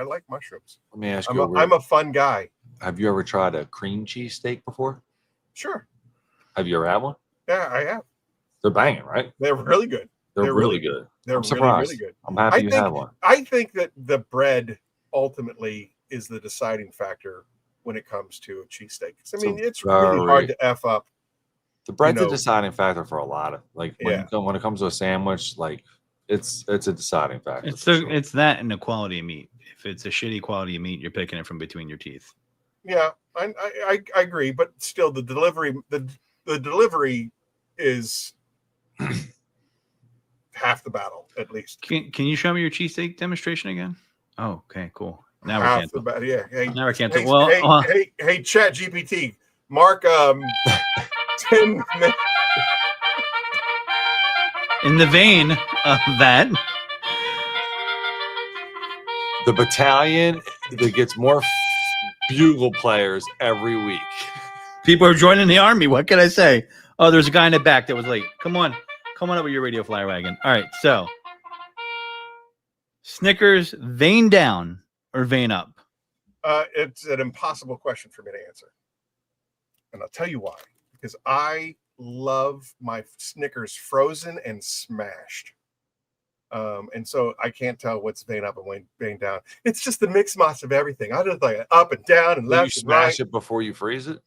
like mushrooms. Let me ask you. I'm a fun guy. Have you ever tried a cream cheese steak before? Sure. Have you ever had one? Yeah, I have. They're banging, right? They're really good. They're really good. They're I'm surprised. really good. I'm happy you have one. I think that the bread ultimately is the deciding factor when it comes to a cheesesteak. I mean, it's really hard to F up. The bread's a deciding factor for a lot of when it comes to a sandwich, like it's a deciding factor. It's that and the quality of meat. If it's a shitty quality of meat, you're picking it from between your teeth. Yeah, I agree, but still the delivery is half the battle at least. Can you show me your cheesesteak demonstration again? Oh, okay, cool. Now half we can't. The battle, yeah. Hey, now we can't. Hey, Chat GPT, mark 10 minutes. In the vein of that, the battalion that gets more bugle players every week. People are joining the army. What can I say? Oh, there's a guy in the back that was late. Come on up with your radio flyer wagon. All right, so Snickers, vein down or vein up? It's an impossible question for me to answer, and I'll tell you why. Because I love my Snickers frozen and smashed. And so I can't tell what's vein up and vein down. It's just the mix match of everything. I just like up and down and left and right. You smash it before you freeze it?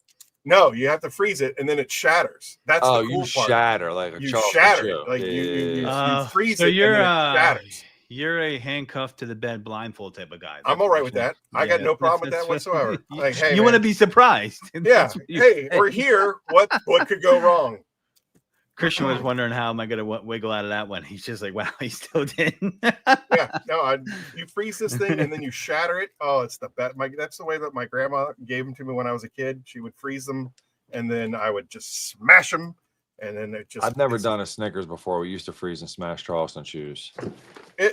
No, you have to freeze it and then it shatters. That's the cool part. Shatter like a chocolate shatter chip. Like you freeze so it and then it shatters. You're a handcuffed to the bed blindfold type of guy. I'm all right with that. I got no problem with that whatsoever. Like, hey, you want to be surprised. Yeah. Hey, we're here. What could go wrong? Christian was wondering how am I going to wiggle out of that one. He's just like, wow, he still didn't. Yeah, no, you freeze this thing and then you shatter it. Oh, it's the best. That's the way that my grandma gave them to me when I was a kid. She would freeze them and then I would just smash them. And then I've never done a Snickers before. We used to freeze and smash Charleston chews.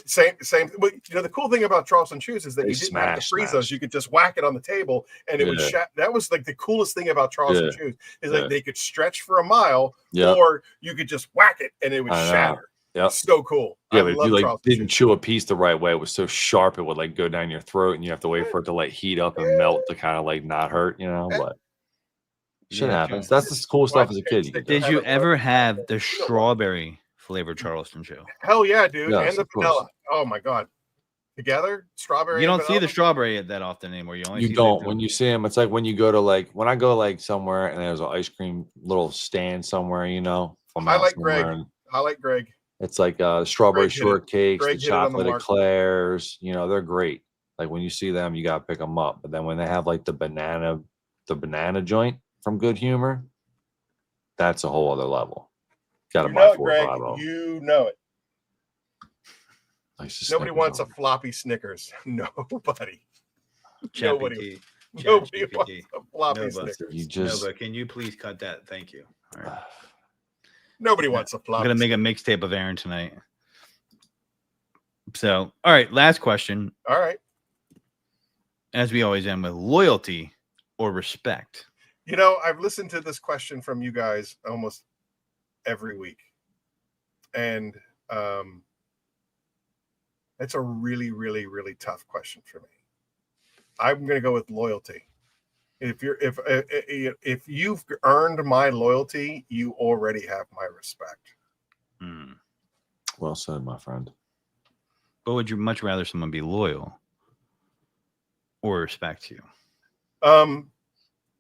Same. But the cool thing about Charleston chews is that you didn't have to freeze those. You could just whack it on the table, and it would. That was like the coolest thing about Charleston chews is like they could stretch for a mile, or you could just whack it and it would shatter. Yep. So cool. Yeah, but if you didn't chew a piece the right way, it was so sharp it would go down your throat, and you have to wait for it to heat up and melt to kind of not hurt, But shit happens. That's the cool stuff as a kid. Did you ever have the strawberry flavored Charleston chew? Hell yeah, dude. Yes, and the vanilla. Oh my god. Together, strawberry. You don't see the strawberry that often anymore. You don't. When you see them, it's like when you go to when I go somewhere and there's an ice cream little stand somewhere, I'm out Highlight somewhere Greg. and Highlight Greg. it's like strawberry Greg hit it. shortcakes, Greg the hit it on the chocolate mark. eclairs. You know, they're great. Like when you see them, you gotta pick them up. But then when they have like the banana joint from Good Humor, that's a whole other level. Gotta You buy know it, 4 or Greg. 5 of them. You know it. Nice Nobody Snickers wants a on it. floppy Snickers. Nobody. Chat Nobody. PT. Nobody ChatGPT. wants a floppy Nova. Snickers. You just Nova, can you please cut that? Thank you. All right. Nobody wants a I'm floppy. gonna make a mixtape of Aaron tonight. So, all right, last question. All right. As we always end with loyalty or respect. You know, I've listened to this question from you guys almost every week, and it's a really, really, really tough question for me. I'm going to go with loyalty. If you've earned my loyalty, you already have my respect. well said, my friend. But would you much rather someone be loyal or respect you?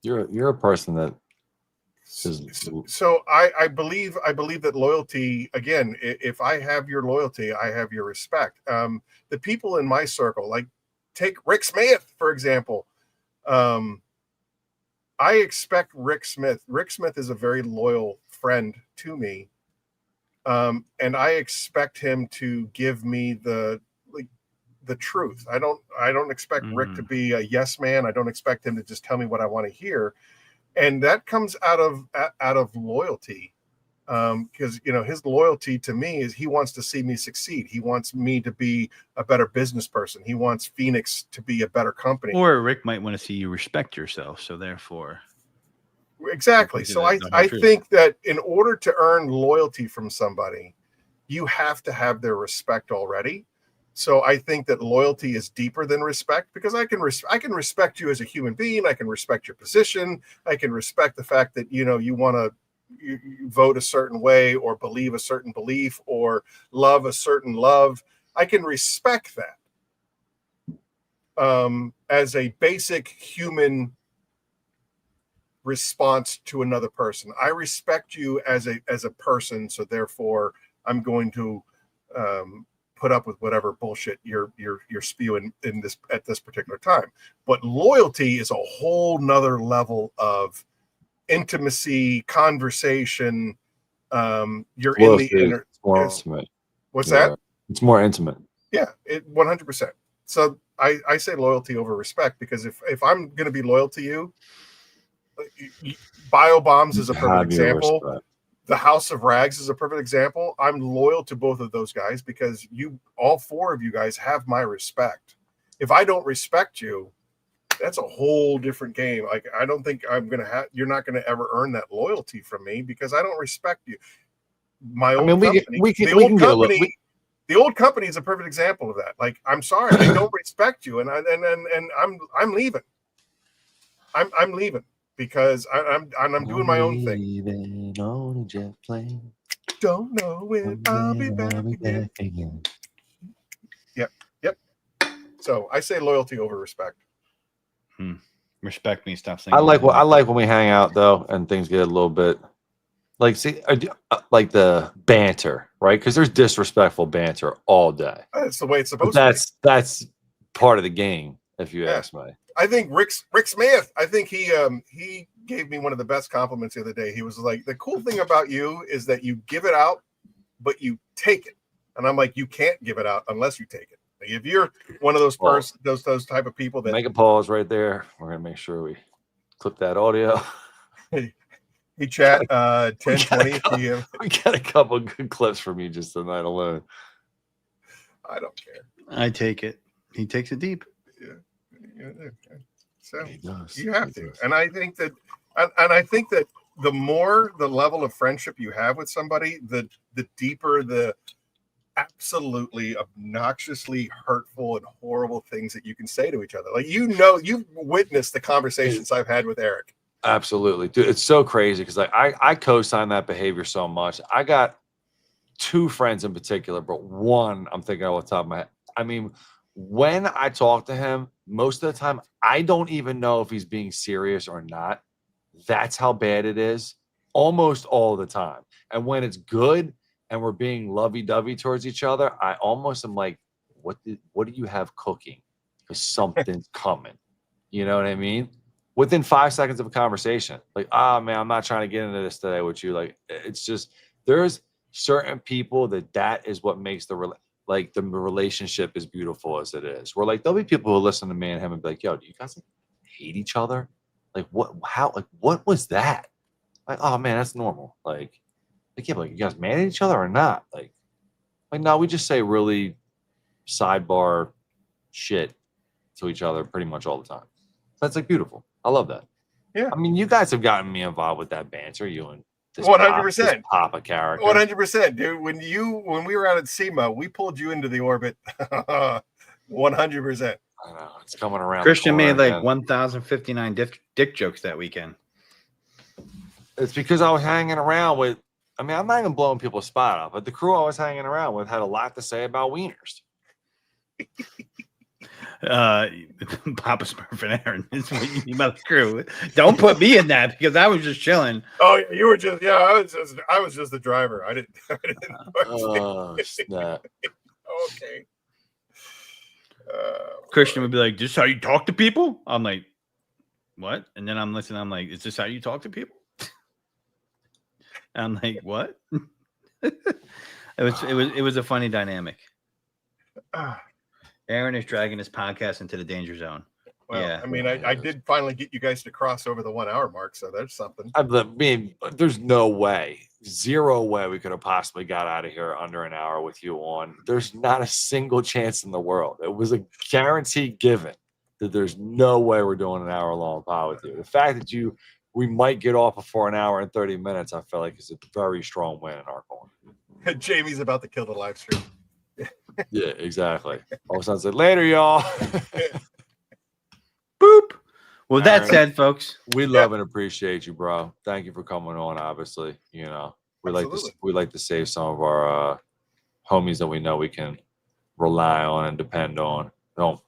You're a person that is So I believe that loyalty, again, if I have your loyalty, I have your respect. The people in my circle, like take Rick Smith, for example. I expect Rick Smith is a very loyal friend to me. And I expect him to give me the truth. I don't expect Rick to be a yes man. I don't expect him to just tell me what I want to hear. And that comes out of loyalty. Because his loyalty to me is he wants to see me succeed. He wants me to be a better business person. He wants Phoenix to be a better company. Or Rick might want to see you respect yourself. So therefore, exactly. So I think that in order to earn loyalty from somebody, you have to have their respect already. So I think that loyalty is deeper than respect, because I can respect you as a human being. I can respect your position. I can respect the fact that you want to you vote a certain way or believe a certain belief or love a certain love. I can respect that as a basic human response to another person. I respect you as a person, so therefore I'm going to put up with whatever bullshit you're spewing at this particular time. But loyalty is a whole nother level of intimacy, conversation. You're in the inner. It's more intimate. What's that? It's more intimate. Yeah, 100%. So I say loyalty over respect, because if I'm going to be loyal to you, Bio Bombs is a perfect example. The House of Rags is a perfect example. I'm loyal to both of those guys because all 4 of you guys have my respect. If I don't respect you, that's a whole different game. Like, I don't think you're not going to ever earn that loyalty from me because I don't respect you. The old company is a perfect example of that. Like, I'm sorry, I don't respect you, and I'm leaving. I'm leaving because I'm doing my own thing. On a jet plane. Don't know when I'll be back again. Yep. So I say loyalty over respect. Respect me. Stop saying. I like when we hang out though, and things get a little bit like like the banter, right? Because there's disrespectful banter all day. That's the way it's supposed to be. That's part of the game, if you ask me. I think Rick Smith, I think he gave me one of the best compliments the other day. He was like, the cool thing about you is that you give it out, but you take it. And I'm like, you can't give it out unless you take it. Like, if you're one of those those type of people that make a pause right there. We're gonna make sure we clip that audio. He chat 10:20 p.m. We got a couple good clips from you just tonight alone. I don't care. I take it. He takes it deep. Yeah. So He does. you have to. And I think that the more the level of friendship you have with somebody, the deeper the absolutely obnoxiously hurtful and horrible things that you can say to each other. Like, you've witnessed the conversations I've had with Eric. Absolutely, dude. It's so crazy because I co-sign that behavior so much. I got 2 friends in particular, but one I'm thinking off the top of my head. I mean, when I talk to him, most of the time I don't even know if he's being serious or not. That's how bad it is almost all the time. And when it's good and we're being lovey-dovey towards each other, I almost am like, what do you have cooking? Because something's coming. You know what I mean? Within 5 seconds of a conversation, like, man, I'm not trying to get into this today with you. Like, it's just, there's certain people that is what makes the relationship as beautiful as it is. Where like, there'll be people who listen to me and him and be like, yo, do you guys hate each other? Like, what was that? Like, oh man, that's normal. Like yeah, but like, you guys mad at each other or not? Like no, we just say really sidebar shit to each other pretty much all the time. That's like beautiful. I love that. Yeah. I mean, you guys have gotten me involved with that banter. You and this 100%. Papa character. 100%, dude. When we were out at SEMA, we pulled you into the orbit. 100%. I know it's coming around. Christian made like 1,059 dick jokes that weekend. It's because I was hanging around with. I mean, I'm not even blowing people's spot up, but the crew I was hanging around with had a lot to say about wieners. Papa Smurf and Aaron is what you mean by the crew. Don't put me in that because I was just chilling. Oh, you were just I was just the driver. I didn't Oh snap. Okay. Christian would be like, "This is how you talk to people?" I'm like, "What?" And then I'm listening. I'm like, "Is this how you talk to people?" I'm like, "What?" It was a funny dynamic. Aaron is dragging his podcast into the danger zone. Well, yeah. I mean, I did finally get you guys to cross over the 1 hour mark, so there's something. I mean, there's no way, zero way we could have possibly got out of here under an hour with you on. There's not a single chance in the world. It was a guarantee given that there's no way we're doing an hour long pod with you. The fact that we might get off before an hour and 30 minutes, I feel like is a very strong win in our corner. Jamie's about to kill the live stream. Yeah, exactly. All of a sudden, said, later, y'all. Boop. Well, that Aaron, said, folks, we love and appreciate you, bro. Thank you for coming on. Obviously, we like to save some of our homies that we know we can rely on and depend on. Don't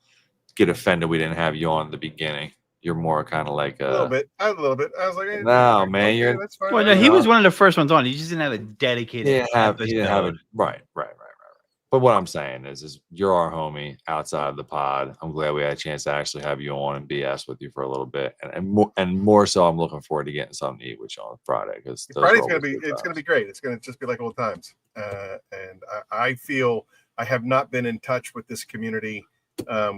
get offended we didn't have you on at the beginning. You're more kind of like a little bit. I was like, hey, no, man, you're. That's fine. Well, no, he was one of the first ones on. He just didn't have a dedicated. He didn't have it. Right. But what I'm saying is you're our homie outside of the pod. I'm glad we had a chance to actually have you on and BS with you for a little bit, and more so, I'm looking forward to getting something to eat with you on Friday because Friday's gonna be great. It's gonna just be like old times, and I feel I have not been in touch with this community.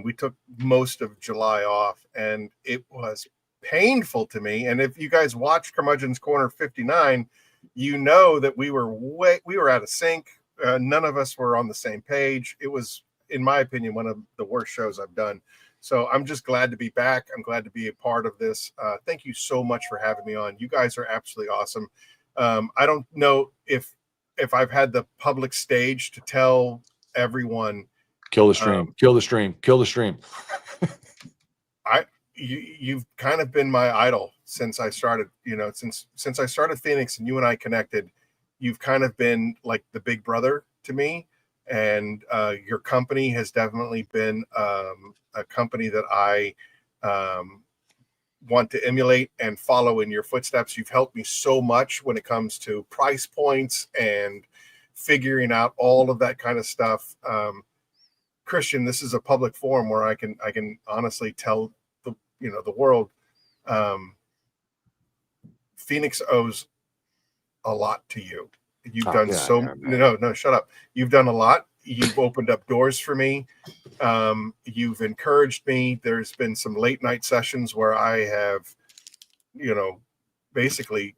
We took most of July off, and it was painful to me. And if you guys watched Curmudgeon's Corner 59, you know that we were out of sync. None of us were on the same page. It was, in my opinion, one of the worst shows I've done. So I'm just glad to be back. I'm glad to be a part of this. Thank you so much for having me on. You guys are absolutely awesome. I don't know if I've had the public stage to tell everyone. Kill the stream. Kill the stream. Kill the stream. You've kind of been my idol since I started. Since I started Phoenix and you and I connected. You've kind of been like the big brother to me, and your company has definitely been a company that I want to emulate and follow in your footsteps. You've helped me so much when it comes to price points and figuring out all of that kind of stuff. Christian, this is a public forum where I can honestly tell the world Phoenix owes a lot to you. You've done no, shut up. You've done a lot. You've opened up doors for me. You've encouraged me. There's been some late night sessions where I have, basically,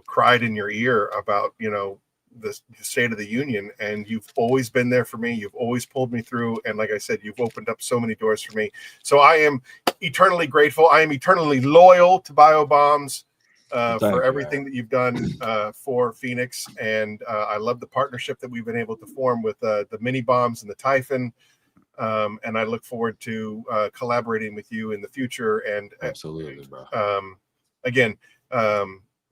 cried in your ear about, the State of the Union, and you've always been there for me. You've always pulled me through. And like I said, you've opened up so many doors for me. So I am eternally grateful. I am eternally loyal to BioBombs. For everything that you've done for Phoenix, and I love the partnership that we've been able to form with the mini bombs and the Typhon, and I look forward to collaborating with you in the future. And absolutely, bro. Again,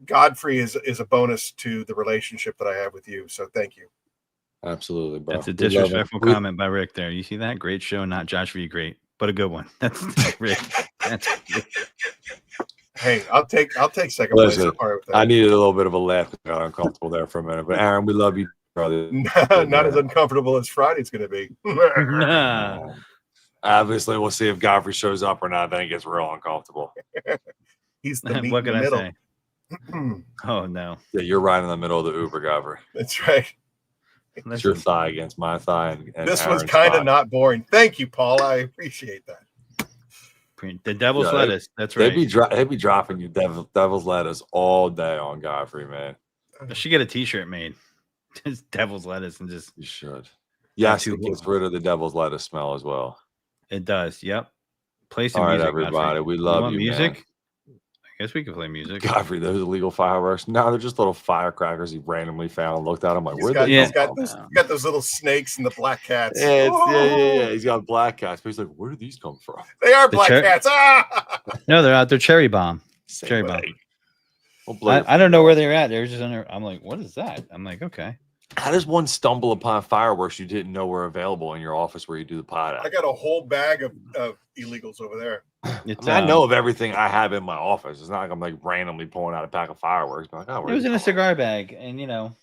Godfrey is a bonus to the relationship that I have with you. So thank you. Absolutely, bro. That's a disrespectful comment by Rick there. You see that? Great show, not Josh V. Great, but a good one. That's Rick. That's Hey, I'll take second Listen, place. I'm all right with I that. needed a little bit of a laugh. I got uncomfortable there for a minute. But Aaron, we love you, brother. Not as uncomfortable as Friday's going to be. Nah. Obviously, we'll see if Godfrey shows up or not. Then it gets real uncomfortable. He's the meat What in can the I middle. say? Oh no. Yeah, you're right in the middle of the Uber, Godfrey. That's right. It's your thigh against my thigh. And This was Aaron's kind thigh. of not boring. Thank you, Paul. I appreciate that. The devil's Yeah, lettuce. That's right. They'd be dropping you devil's lettuce all day on Godfrey, man. I should get a T-shirt made. Just devil's lettuce and just. You should. Yes, too it gets long. rid of the devil's lettuce smell as well. It does. Yep. Play some All right, music, everybody. Godfrey. We love want you, music. man. I guess we could play music. Godfrey, those illegal fireworks. No, they're just little firecrackers he randomly found and looked at them like, He's where'd got, they he's come got, from? got those little snakes and the black cats. Yeah, yeah. He's got black cats, but he's like, where did these come from? They are The black cher- cats. Ah! No, they're out there. Cherry bomb. Same Cherry way. bomb. Well, I don't know where they're at. They're just under. I'm like, what is that? I'm like, okay. How does one stumble upon fireworks you didn't know were available in your office where you do the pod I at? got a whole bag of illegals over there. It's, I know of everything I have in my office. It's not like I'm like randomly pulling out a pack of fireworks. I'm like, oh, It where's was in a this cigar bag, and you know,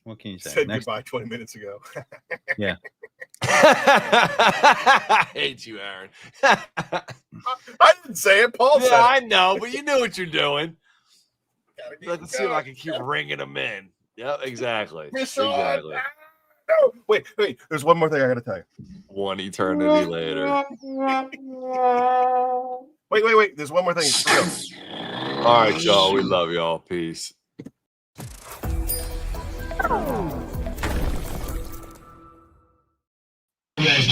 what can you say? Said Next, goodbye 20 minutes ago. coming from? I hate you, Aaron. I didn't say it. Paul said Yeah, it. I know, but you knew what you're doing. Gotta keep Let's see if going. I can keep ringing them in. Yep, exactly. Miss on. Exactly. Ah, no. Wait. There's one more thing I got to tell you. One eternity later. Wait. There's one more thing. It's real. All right, y'all. We love y'all. Peace.